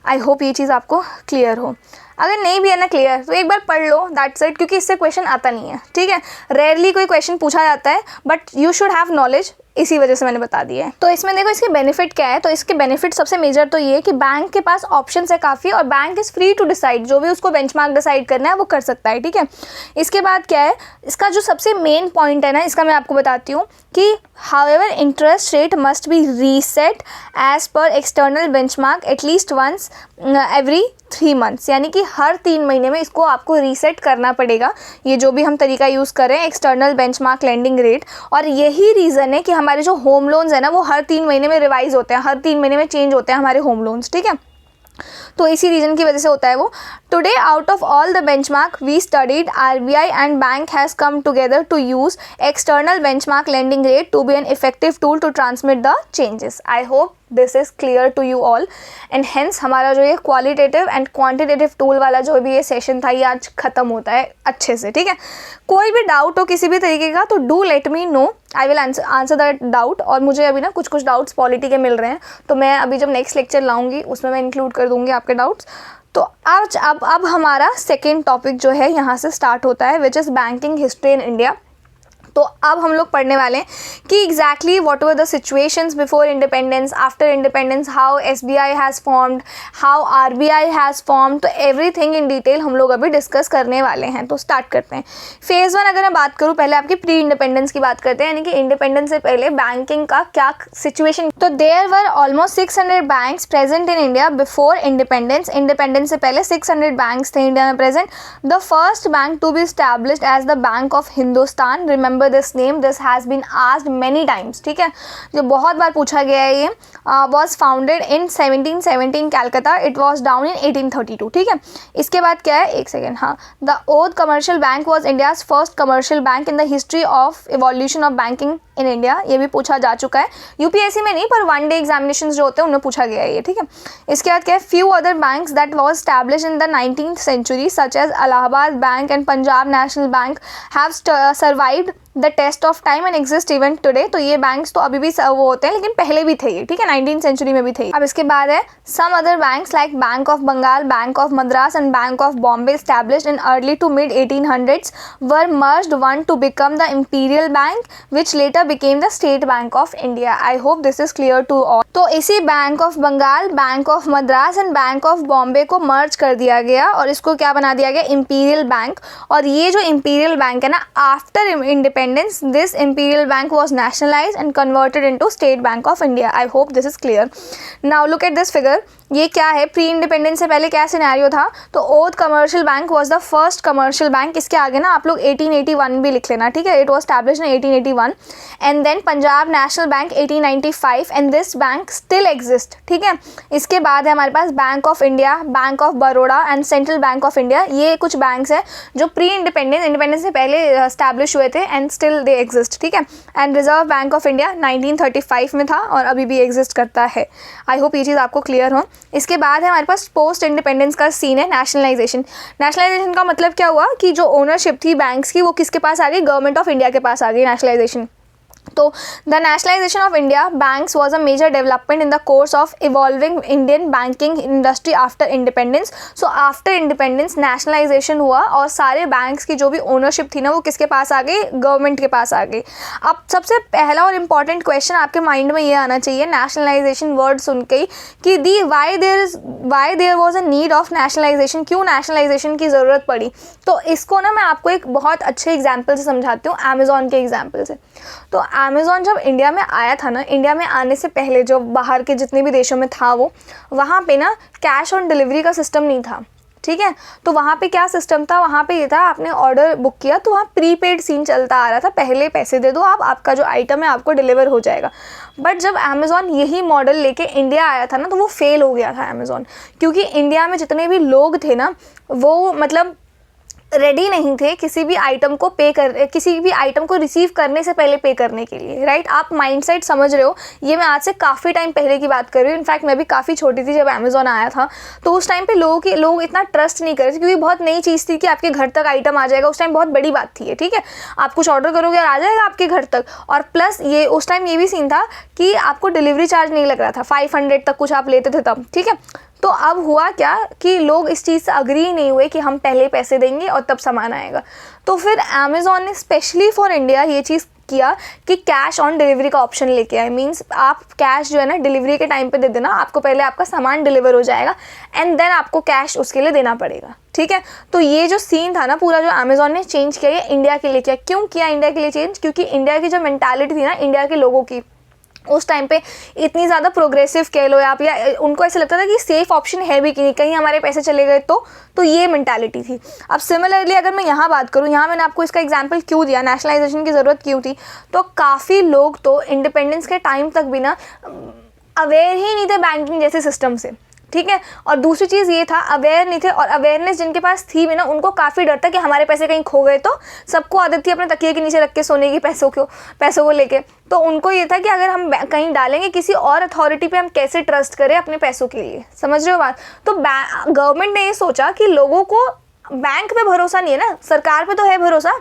आई होप ये चीज़ आपको क्लियर हो। अगर नहीं भी है ना क्लियर तो एक बार पढ़ लो, दैट्स इट, क्योंकि इससे क्वेश्चन आता नहीं है, ठीक है। रेयरली कोई क्वेश्चन पूछा जाता है but you should have knowledge, इसी वजह से मैंने बता दिया है। तो इसमें देखो इसके बेनिफिट क्या है। तो इसके बेनिफिट सबसे मेजर तो ये है कि बैंक के पास ऑप्शंस है काफ़ी और bank is free to decide, जो भी उसको बेंचमार्क डिसाइड करना है वो कर सकता है, ठीक है। इसके बाद क्या है, इसका जो सबसे मेन पॉइंट है ना, इसका मैं आपको बताती हूँ कि however interest rate must be reset as per external benchmark at least once every 3 months, यानी कि हर 3 महीने में इसको आपको रीसेट करना पड़ेगा। ये जो भी हम तरीका यूज़ करें एक्सटर्नल बेंचमार्क लेंडिंग रेट, और यही रीज़न है कि हमारे जो होम लोन्स है ना वो हर 3 महीने में रिवाइज होते हैं, हर 3 महीने में चेंज होते हैं हमारे होम लोन्स, ठीक है। तो इसी रीजन की वजह से होता है वो। Today out of all the benchmark we studied RBI and bank has come together to use external benchmark lending rate to be an effective tool to transmit the changes. I hope this is clear to you all and hence हमारा जो ये qualitative and quantitative tool वाला जो भी ये session था ये आज ख़त्म होता है अच्छे से, ठीक है। कोई भी डाउट हो किसी भी तरीके का तो do let me know, I will answer that doubt. और मुझे अभी ना कुछ डाउट्स पॉलिटी के मिल रहे हैं तो मैं अभी जब नेक्स्ट लेक्चर लाऊंगी उसमें मैं इंक्लूड कर दूंगी आपके डाउट्स। तो आज अब हमारा सेकेंड टॉपिक जो है यहाँ से स्टार्ट होता है which is banking history in India. तो अब हम लोग पढ़ने वाले हैं कि exactly what were the situations before independence, after independence, how SBI has formed, how RBI has formed. तो एवरीथिंग इन डिटेल हम लोग अभी डिस्कस करने वाले हैं। तो स्टार्ट करते हैं। फेज़ 1 अगर मैं बात करूँ, पहले आपकी प्री इंडिपेंडेंस की बात करते हैं, यानी कि इंडिपेंडेंस से पहले बैंकिंग का क्या सिचुएशन। तो there were almost 600 banks present in India before independence. Independence से पहले 600 बैंक्स थे इंडिया में present. The first bank to be established as the Bank of Hindustan, remember this name, this has been asked many times, ठीक है, जो बहुत बार पूछा गया है। ये was founded in 1717 Calcutta, it was down in 1832, ठीक है। इसके बाद क्या है, एक सेकेंड, हाँ, the Oath Commercial Bank was India's first commercial bank in the history of evolution of banking in India, ये भी पूछा जा चुका है, यूपीएससी में नहीं पर वन डे एग्जामिनेशंस जो होते हैं उनमें पूछा गया है ये, ठीक है। इसके बाद क्या है, few other banks that was established in the 19th century such as Allahabad Bank and Punjab national Bank have survived the test of time and exist even today. तो ये बैंक्स तो अभी भी वो होते हैं लेकिन पहले भी थे ये, ठीक है, 19th century में भी थे। अब इसके बाद है some other banks like Bank of Bengal, Bank of Madras and Bank of Bombay established in early to mid 1800s were merged one to become the Imperial Bank which later became the State Bank of India. I hope this is clear to all. तो इसी Bank of Bengal, Bank of Madras and Bank of Bombay को merge कर दिया गया और इसको क्या बना दिया गया, इंपीरियल बैंक। और ये जो इंपीरियल बैंक है ना, after independence this imperial bank was nationalised and converted into state bank of India. I hope this is clear. Now look at this figure. ये क्या है, प्री इंडिपेंडेंस से पहले क्या सिनेरियो था, तो oath commercial bank was the first commercial bank. इसके आगे ना आप लोग 1881 भी लिख लेना, ठीक है, it was established in 1881 and then Punjab national bank 1895 and this bank still exist, ठीक है। इसके बाद है हमारे पास bank of India, bank of Baroda and central bank of India. ये कुछ बैंक्स हैं जो प्री इंडिपेंडेंस से पहले एस्टैब्लिश हुए थे एंड स्टिल दे एग्जिस्ट, ठीक है। And reserve Bank of India 1935 में था और अभी भी एग्जिस्ट करता है। आई होप ये चीज़ आपको क्लियर हो। इसके बाद है हमारे पास पोस्ट इंडिपेंडेंस का सीन है नेशनलाइजेशन। नेशनलाइजेशन का मतलब क्या हुआ कि जो ओनरशिप थी बैंक्स की वो किसके पास आ गई, गवर्नमेंट ऑफ इंडिया के पास आ गई नेशनलाइजेशन। तो the nationalisation of India banks was a major development in the course of evolving Indian banking industry after independence. So after independence nationalisation हुआ और सारे बैंक्स की जो भी ओनरशिप थी ना वो किसके पास आ गई, गवर्नमेंट के पास आ गई। अब सबसे पहला और इम्पॉर्टेंट क्वेश्चन आपके माइंड में ये आना चाहिए नेशनलाइजेशन वर्ड सुन के कि the why there was a need of nationalisation, क्यों नेशनलाइजेशन की ज़रूरत पड़ी। तो इसको ना मैं आपको एक बहुत अच्छे एग्जाम्पल से समझाती हूँ, अमेज़ॉन के एग्जाम्पल से। तो अमेज़ॉन जब इंडिया में आया था ना, इंडिया में आने से पहले जो बाहर के जितने भी देशों में था वो, वहाँ पे ना कैश ऑन डिलीवरी का सिस्टम नहीं था, ठीक है। तो वहाँ पे क्या सिस्टम था, वहाँ पे ये था आपने ऑर्डर बुक किया तो वहाँ प्रीपेड सीन चलता आ रहा था, पहले पैसे दे दो आप, आपका जो आइटम है आपको डिलीवर हो जाएगा। बट जब अमेज़ॉन यही मॉडल लेके इंडिया आया था ना तो वो फेल हो गया था अमेज़ॉन, क्योंकि इंडिया में जितने भी लोग थे ना वो मतलब रेडी नहीं थे किसी भी आइटम को किसी भी आइटम को रिसीव करने से पहले पे करने के लिए, राइट। आप माइंडसेट समझ रहे हो, ये मैं आज से काफ़ी टाइम पहले की बात कर रही हूँ। इनफैक्ट मैं भी काफ़ी छोटी थी जब अमेज़ॉन आया था, तो उस टाइम पे लोग इतना ट्रस्ट नहीं कर रहे थे क्योंकि बहुत नई चीज़ थी कि आपके घर तक आइटम आ जाएगा। उस टाइम बहुत बड़ी बात थी ये, ठीक है, आप कुछ ऑर्डर करोगे और आ जाएगा आपके घर तक। और प्लस ये उस टाइम ये भी सीन था कि आपको डिलीवरी चार्ज नहीं लग रहा था, 500 तक कुछ आप लेते थे तब, ठीक है। तो अब हुआ क्या कि लोग इस चीज़ से अग्री नहीं हुए कि हम पहले पैसे देंगे और तब सामान आएगा। तो फिर अमेज़ॉन ने स्पेशली फॉर इंडिया ये चीज़ किया कि कैश ऑन डिलीवरी का ऑप्शन लेके आए। मींस आप कैश जो है ना डिलीवरी के टाइम पे दे देना, आपको पहले आपका सामान डिलीवर हो जाएगा एंड देन आपको कैश उसके लिए देना पड़ेगा, ठीक है। तो ये जो सीन था ना पूरा जो अमेज़ॉन ने चेंज किया ये इंडिया के लिए किया। क्यों किया इंडिया के लिए चेंज, क्योंकि इंडिया की जो मेंटालिटी थी ना इंडिया के लोगों की उस टाइम पे इतनी ज़्यादा प्रोग्रेसिव कह लो आप, या उनको ऐसा लगता था कि सेफ ऑप्शन है भी कि नहीं, कहीं हमारे पैसे चले गए तो ये मेंटालिटी थी। अब सिमिलरली अगर मैं यहाँ बात करूँ, यहाँ मैंने आपको इसका एग्जांपल क्यों दिया, नेशनलाइजेशन की ज़रूरत क्यों थी, तो काफ़ी लोग तो इंडिपेंडेंस के टाइम तक भी ना अवेयर ही नहीं थे बैंकिंग जैसे सिस्टम से, ठीक है। और दूसरी चीज़ ये था अवेयर नहीं थे, और अवेयरनेस जिनके पास थी भी ना उनको काफ़ी डर था कि हमारे पैसे कहीं खो गए। तो सबको आदत थी अपने तकिए के नीचे रख के सोने की पैसों को लेके। तो उनको ये था कि अगर हम कहीं डालेंगे किसी और अथॉरिटी पे हम कैसे ट्रस्ट करें अपने पैसों के लिए, समझ रहे हो बात। तो गवर्नमेंट ने ये सोचा कि लोगों को बैंक पे भरोसा नहीं है ना, सरकार पे तो है भरोसा,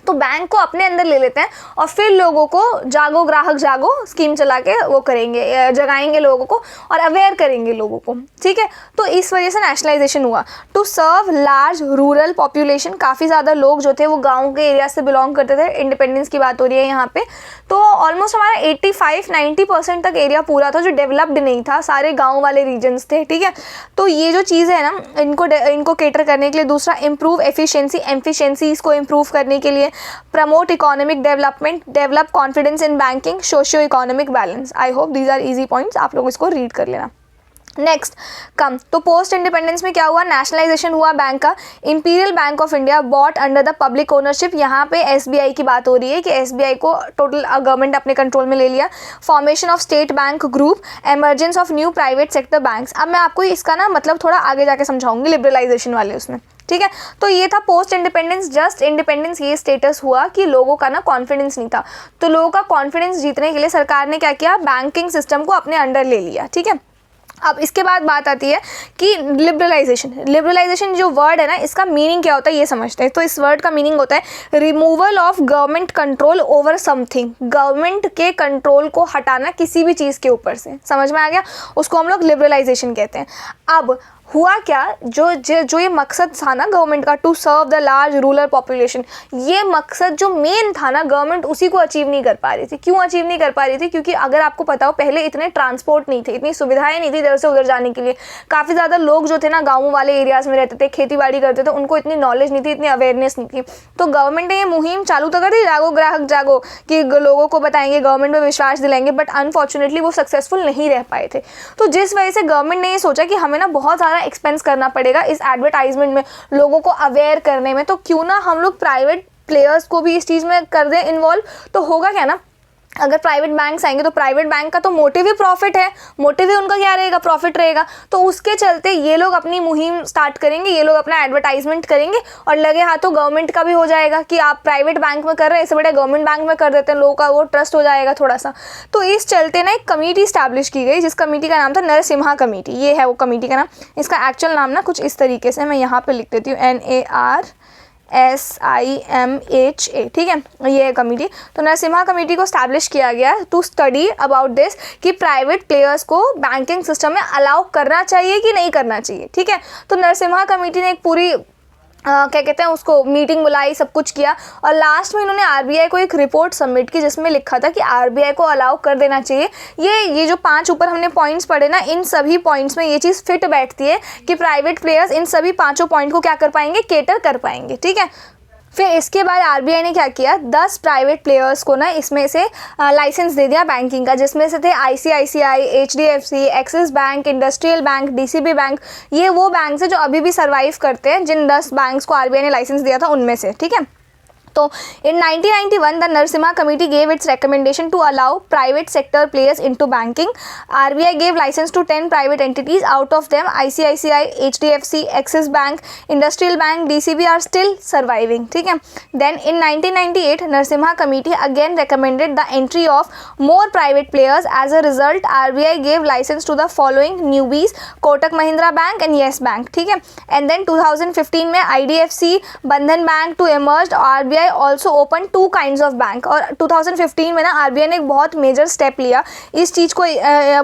तो बैंक को अपने अंदर ले लेते हैं और फिर लोगों को जागो ग्राहक जागो स्कीम चला के वो करेंगे, जगाएंगे लोगों को और अवेयर करेंगे लोगों को, ठीक है। तो इस वजह से नेशनलाइजेशन हुआ to serve large rural population. काफ़ी ज़्यादा लोग जो थे वो गांव के एरिया से बिलोंग करते थे। इंडिपेंडेंस की बात हो रही है यहाँ पे, तो ऑलमोस्ट हमारा 85-90% तक एरिया पूरा था जो डेवलप्ड नहीं था, सारे गाँव वाले रीजन्स थे, ठीक है। तो ये जो चीज़ है ना इनको केटर करने के लिए, दूसरा इम्प्रूव एफिशिएंसी इसको इम्प्रूव करने के लिए, promote economic development, develop confidence in banking, socio economic balance. I hope these are easy points, आप लोग इसको रीड कर लेना। नेक्स्ट तो पोस्ट इंडिपेंडेंस में क्या हुआ, नेशनलाइजेशन हुआ बैंक का। Imperial Bank of India bought under the public ownership. यहाँ पे एसबीआई की बात हो रही है कि एसबीआई को टोटल गवर्नमेंट अपने कंट्रोल में ले लिया। Formation of state bank group, emergence of new private sector banks. अब मैं आपको इसका ना मतलब थोड़ा आगे जाके समझाऊंगी लिबरलाइजेशन वाले उसमें, ठीक है। तो ये था पोस्ट इंडिपेंडेंस, जस्ट इंडिपेंडेंस ये स्टेटस हुआ कि लोगों का ना कॉन्फिडेंस नहीं था, तो लोगों का कॉन्फिडेंस जीतने के लिए सरकार ने क्या किया, बैंकिंग सिस्टम को अपने अंडर ले लिया, ठीक है। अब इसके बाद बात आती है कि लिबरलाइजेशन जो वर्ड है ना, इसका मीनिंग क्या होता है ये समझते हैं। तो इस वर्ड का मीनिंग होता है removal of government control over something, government के कंट्रोल को हटाना किसी भी चीज़ के ऊपर से, समझ में आ गया, उसको हम लोग लिबरलाइजेशन कहते हैं। अब हुआ क्या, जो ये मकसद था ना गवर्नमेंट का, to serve the large rural population, ये मकसद जो मेन था ना, गवर्नमेंट उसी को अचीव नहीं कर पा रही थी। क्यों अचीव नहीं कर पा रही थी? क्योंकि अगर आपको पता हो पहले इतने ट्रांसपोर्ट नहीं थे, इतनी सुविधाएं नहीं थी इधर से उधर जाने के लिए। काफ़ी ज़्यादा लोग जो थे ना गाँव वाले एरियाज़ में रहते थे, खेती बाड़ी करते थे, उनको इतनी नॉलेज नहीं थी, इतनी अवेयरनेस नहीं थी। तो गवर्नमेंट ने ये मुहिम चालू तो कर दी, जागो ग्राहक जागो, कि लोगों को बताएंगे, गवर्नमेंट में विश्वास दिलाएंगे, बट अनफॉर्चुनेटली वो सक्सेसफुल नहीं रह पाए थे। तो जिस वजह से गवर्नमेंट ने ये सोचा कि हमें ना बहुत ज़्यादा एक्सपेंस करना पड़ेगा इस एडवर्टाइजमेंट में, लोगों को अवेयर करने में, तो क्यों ना हम लोग प्राइवेट प्लेयर्स को भी इस चीज़ में कर दें इन्वॉल्व। तो होगा क्या ना, अगर प्राइवेट बैंक्स आएंगे तो प्राइवेट बैंक का तो मोटिव ही प्रॉफिट है, मोटिव ही उनका क्या रहेगा, प्रॉफिट रहेगा। तो उसके चलते ये लोग अपनी मुहिम स्टार्ट करेंगे, ये लोग अपना एडवर्टाइजमेंट करेंगे, और लगे हाथों गवर्नमेंट का भी हो जाएगा कि आप प्राइवेट बैंक में कर रहे हैं, इससे बड़े गवर्नमेंट बैंक में कर देते हैं, लोगों का वो ट्रस्ट हो जाएगा थोड़ा सा। तो इस चलते ना एक कमेटी स्टैब्लिश की गई, जिस कमेटी का नाम था नरसिम्हा कमेटी। ये है वो कमेटी का नाम। इसका एक्चुअल नाम ना कुछ इस तरीके से, मैं यहाँ पर लिख देती हूँ, NARSIMHA, ठीक है, ये है कमेटी। तो नरसिम्हा कमेटी को स्टैब्लिश किया गया टू स्टडी अबाउट दिस कि प्राइवेट प्लेयर्स को बैंकिंग सिस्टम में अलाउ करना चाहिए कि नहीं करना चाहिए, ठीक है। तो नरसिम्हा कमेटी ने एक पूरी क्या कहते हैं उसको मीटिंग बुलाई, सब कुछ किया, और लास्ट में इन्होंने आरबीआई को एक रिपोर्ट सबमिट की जिसमें लिखा था कि आरबीआई को अलाउ कर देना चाहिए। ये जो 5 ऊपर हमने पॉइंट्स पढ़े ना, इन सभी पॉइंट्स में ये चीज़ फिट बैठती है कि प्राइवेट प्लेयर्स इन सभी 5 पॉइंट को क्या कर पाएंगे, केटर कर पाएंगे, ठीक है। फिर इसके बाद आरबीआई ने क्या किया, 10 प्राइवेट प्लेयर्स को ना इसमें से लाइसेंस दे दिया बैंकिंग का, जिसमें से थे ICICI, HDFC, axis bank, industrial bank, DCB bank. ये वो बैंक है जो अभी भी सर्वाइव करते हैं, जिन 10 बैंक्स को आरबीआई ने लाइसेंस दिया था उनमें से, ठीक है। तो in 1991 the Narasimha committee gave its recommendation to allow private sector players into banking. RBI gave license to 10 private entities. Out of them ICICI, HDFC, Axis Bank, Industrial Bank, DCB are still surviving, ठीक है। Then in 1998 Narasimha committee again recommended the entry of more private players. As a result RBI gave license to the following newbies: Kotak Mahindra Bank and Yes Bank, ठीक है। And then 2015 में IDFC, Bandhan Bank to emerged. RBI also open 2 kinds of bank, और 2015 में ना RBI ने एक बहुत major step लिया इस चीज़ को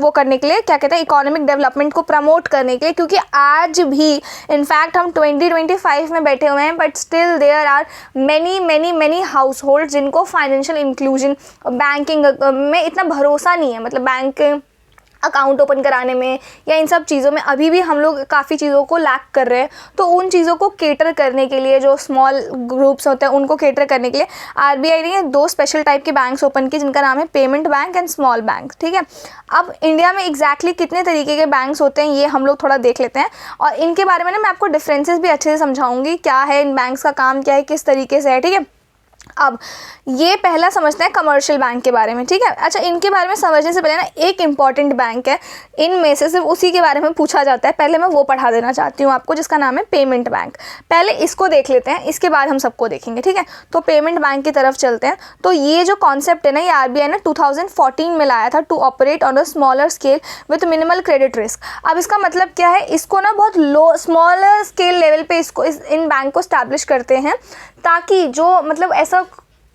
वो करने के लिए, क्या कहते हैं, इकोनॉमिक डेवलपमेंट को प्रमोट करने के लिए। क्योंकि आज भी इनफैक्ट हम 2025 में बैठे हुए हैं, but still there are many household जिनको फाइनेंशियल इंक्लूजन, बैंकिंग में इतना भरोसा नहीं है, मतलब बैंक अकाउंट ओपन कराने में या इन सब चीज़ों में अभी भी हम लोग काफ़ी चीज़ों को लैक कर रहे हैं। तो उन चीज़ों को केटर करने के लिए, जो स्मॉल ग्रुप्स होते हैं उनको केटर करने के लिए आरबीआई ने 2 स्पेशल टाइप के बैंक्स ओपन किए, जिनका नाम है payment bank and small bank, ठीक है। अब इंडिया में एग्जैक्टली कितने तरीके के बैंक्स होते हैं ये हम लोग थोड़ा देख लेते हैं, और इनके बारे में ना मैं आपको डिफरेंसेस भी अच्छे से समझाऊंगी, क्या है इन बैंक्स का काम, क्या है, किस तरीके से है, ठीक है। अब ये पहला समझते हैं कमर्शियल बैंक के बारे में, ठीक है। अच्छा, इनके बारे में समझने से पहले ना एक इम्पॉर्टेंट बैंक है, इनमें से सिर्फ उसी के बारे में पूछा जाता है, पहले मैं वो पढ़ा देना चाहती हूँ आपको, जिसका नाम है पेमेंट बैंक। पहले इसको देख लेते हैं, इसके बाद हम सबको देखेंगे, ठीक है। तो पेमेंट बैंक की तरफ चलते हैं। तो ये जो कॉन्सेप्ट है ना, ये आरबीआई ने 2014 में लाया था, to operate on a smaller scale with minimal credit risk. अब इसका मतलब क्या है, इसको ना बहुत लो स्मॉलर स्केल लेवल पे इन बैंक को स्टैब्लिश करते हैं, ताकि जो मतलब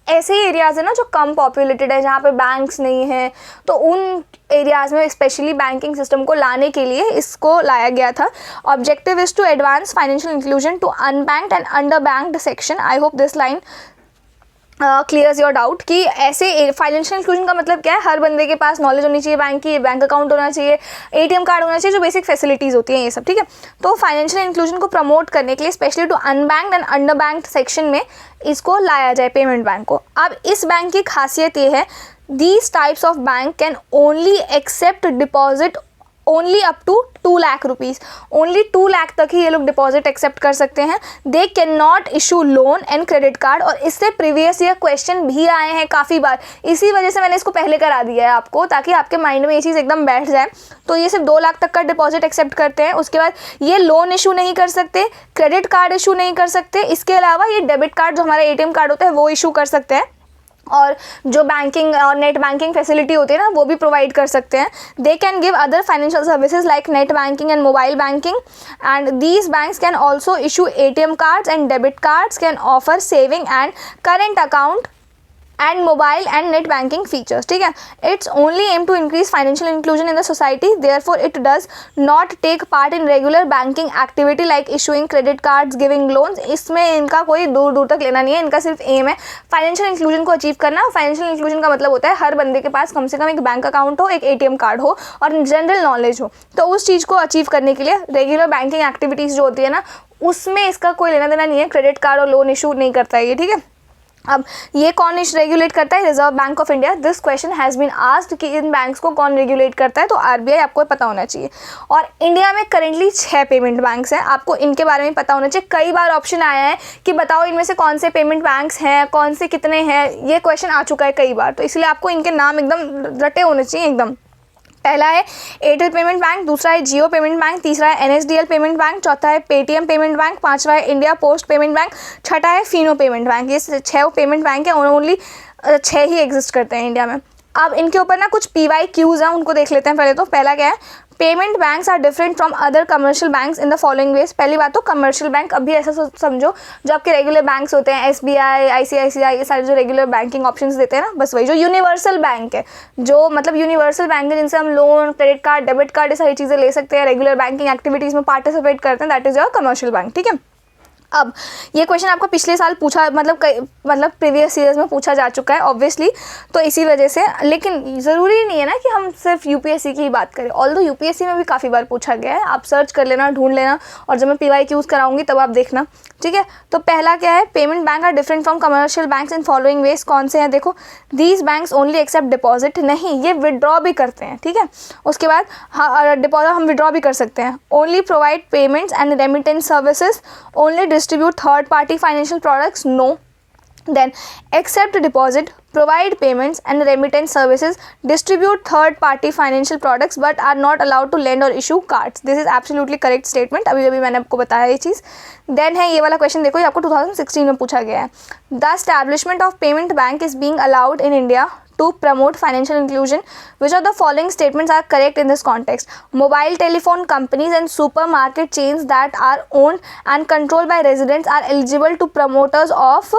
ऐसे ही एरियाज़ है ना जो कम पॉपुलेटेड है, जहाँ पे बैंक्स नहीं हैं, तो उन एरियाज़ में स्पेशली बैंकिंग सिस्टम को लाने के लिए इसको लाया गया था। Objective is to advance financial inclusion to unbanked and underbanked section. I hope this line clears your doubt कि ऐसे फाइनेंशियल इंक्लूजन का मतलब क्या है, हर बंदे के पास नॉलेज होनी चाहिए बैंक की, बैंक अकाउंट होना चाहिए, एटीएम कार्ड होना चाहिए, जो बेसिक फैसिलिटीज़ होती हैं ये सब, ठीक है। तो फाइनेंशियल इंक्लूजन को प्रमोट करने के लिए specially to unbanked and underbanked section में इसको लाया जाए पेमेंट बैंक को। अब इस बैंक की खासियत ये है, these types of bank can only accept deposit only up to 2 lakh rupees, only 2 lakh तक ही ये लोग डिपॉजिट एक्सेप्ट कर सकते हैं। They can not issue loan and credit card. और इससे प्रीवियस ईयर क्वेश्चन भी आए हैं काफ़ी बार, इसी वजह से मैंने इसको पहले करा दिया है आपको, ताकि आपके माइंड में ये चीज़ एकदम बैठ जाए। तो ये सिर्फ 2 लाख तक का डिपॉजिट एक्सेप्ट करते हैं। उसके बाद ये लोन इशू नहीं कर सकते, क्रेडिट कार्ड इशू नहीं कर सकते, इसके अलावा ये डेबिट कार्ड जो हमारे ATM कार्ड होते हैं वो इशू कर सकते हैं, और जो बैंकिंग और नेट बैंकिंग फैसिलिटी होती है ना वो भी प्रोवाइड कर सकते हैं। They can give other financial services like net banking and mobile banking, and these banks can also issue ATM cards and debit cards, can offer saving and current account and mobile and net banking features. ठीक है, it's only aim to increase financial inclusion in the society, therefore it does not take part in regular banking activity like issuing credit cards, giving loans. इसमें इनका कोई दूर दूर तक लेना नहीं है, इनका सिर्फ एम है फाइनेंशियल इंक्लूजन को अचीव करना। फाइनेंशियल इंक्लूजन का मतलब होता है हर बंदे के पास कम से कम एक बैंक अकाउंट हो, एक ATM कार्ड हो और जनरल नॉलेज हो। तो उस चीज़ को अचीव करने के लिए रेगुलर बैंकिंग एक्टिविटीज़ जो होती है ना उसमें इसका कोई लेना देना नहीं है, क्रेडिट कार्ड और लोन इशू नहीं करता है ये। ठीक है, अब ये कौन रेगुलेट करता है? Reserve Bank of India. This question has been asked कि इन बैंक्स को कौन रेगुलेट करता है, तो RBI आपको पता होना चाहिए। और इंडिया में करेंटली 6 पेमेंट बैंक्स हैं, आपको इनके बारे में पता होना चाहिए। कई बार ऑप्शन आया है कि बताओ इनमें से कौन से पेमेंट बैंक्स हैं, कौन से कितने हैं, ये क्वेश्चन आ चुका है कई बार, तो इसलिए आपको इनके नाम एकदम रटे होने चाहिए एकदम। पहला है एयरटेल पेमेंट बैंक, दूसरा है जियो पेमेंट बैंक, तीसरा है NSDL पेमेंट बैंक, चौथा है पेटीएम पेमेंट बैंक, पांचवा है इंडिया पोस्ट पेमेंट बैंक, छठा है फिनो पेमेंट बैंक। ये 6 पेमेंट बैंक है, ओनली 6 ही एग्जिस्ट करते हैं इंडिया में। अब इनके ऊपर ना कुछ PYQs हैं, उनको देख लेते हैं पहले। तो पहला क्या है? Payment banks are different from other commercial banks in the following ways. पहली बात तो कमर्शियल बैंक अभी ऐसा समझो जो आपके रेगुलर बैंक्स होते हैं, SBI, ICICI, ये सारे जो रेगुलर बैंकिंग ऑप्शंस देते हैं ना, बस वही। जो यूनिवर्सल बैंक है, जो मतलब यूनिवर्सल बैंक है जिनसे हम loan, credit card, debit card, ये सारी चीज़ें ले सकते हैं, रेगुलर बैंकिंग एक्टिविटीज़ में पार्टिसिपेट करते हैं, that is your commercial bank. ठीक है, अब ये क्वेश्चन आपको पिछले साल पूछा, मतलब प्रीवियस ईयर्स में पूछा जा चुका है ऑब्वियसली, तो इसी वजह से। लेकिन ज़रूरी नहीं है ना कि हम सिर्फ UPSC की ही बात करें, ऑल्दो UPSC में भी काफ़ी बार पूछा गया है। आप सर्च कर लेना, ढूंढ लेना, और जब मैं PYQs कराऊंगी तब आप देखना। ठीक है, तो पहला क्या है? Payment bank are different from commercial banks in following ways. कौन से हैं? देखो, these banks only accept deposit, नहीं ये विड्रॉ भी करते हैं। ठीक है, उसके बाद हाँ, डिपॉजिट हम विड्रॉ भी कर सकते हैं। Only provide payments and remittance services, only distribute third party financial products, no. Then accept deposit, provide payments and remittance services, distribute third party financial products but are not allowed to lend or issue cards. This is absolutely correct statement, अभी मैंने आपको बताया ये चीज़। Then है ये वाला question, देखो ये आपको 2016 में पूछा गया है। The establishment of payment bank is being allowed in India to promote financial inclusion. Which of the following statements are correct in this context? Mobile telephone companies and supermarket chains that are owned and controlled by residents are eligible to promoters of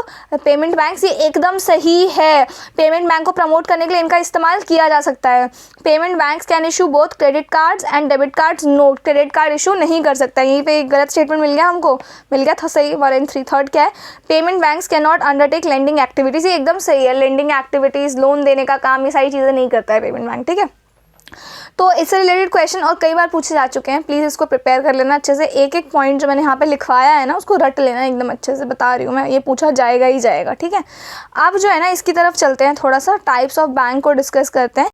payment banks. ये एकदम सही है, payment bank को promote करने के लिए इनका इस्तेमाल किया जा सकता है। Payment banks can issue both credit cards and debit cards, no, credit card issue नहीं कर सकता। यहीं पे एक गलत स्टेटमेंट मिल गया हमको, मिल गया था सही 1 and 3। थर्ड क्या है? Payment banks can not undertake lending activities, ये एकदम सही है। लेंडिंग एक्टिविटीज़, लोन देने का काम, ये सारी चीज़ें नहीं करता है पेमेंट बैंक। ठीक है, तो इससे रिलेटेड क्वेश्चन और कई बार पूछे जा चुके हैं, प्लीज़ इसको प्रिपेयर कर लेना अच्छे से। एक एक पॉइंट जो मैंने यहाँ पे लिखवाया है ना उसको रट लेना एकदम अच्छे से, बता रही हूँ मैं, ये पूछा जाएगा ही जाएगा। ठीक है, अब जो है ना इसकी तरफ चलते हैं, थोड़ा सा टाइप्स ऑफ बैंक को डिस्कस करते हैं।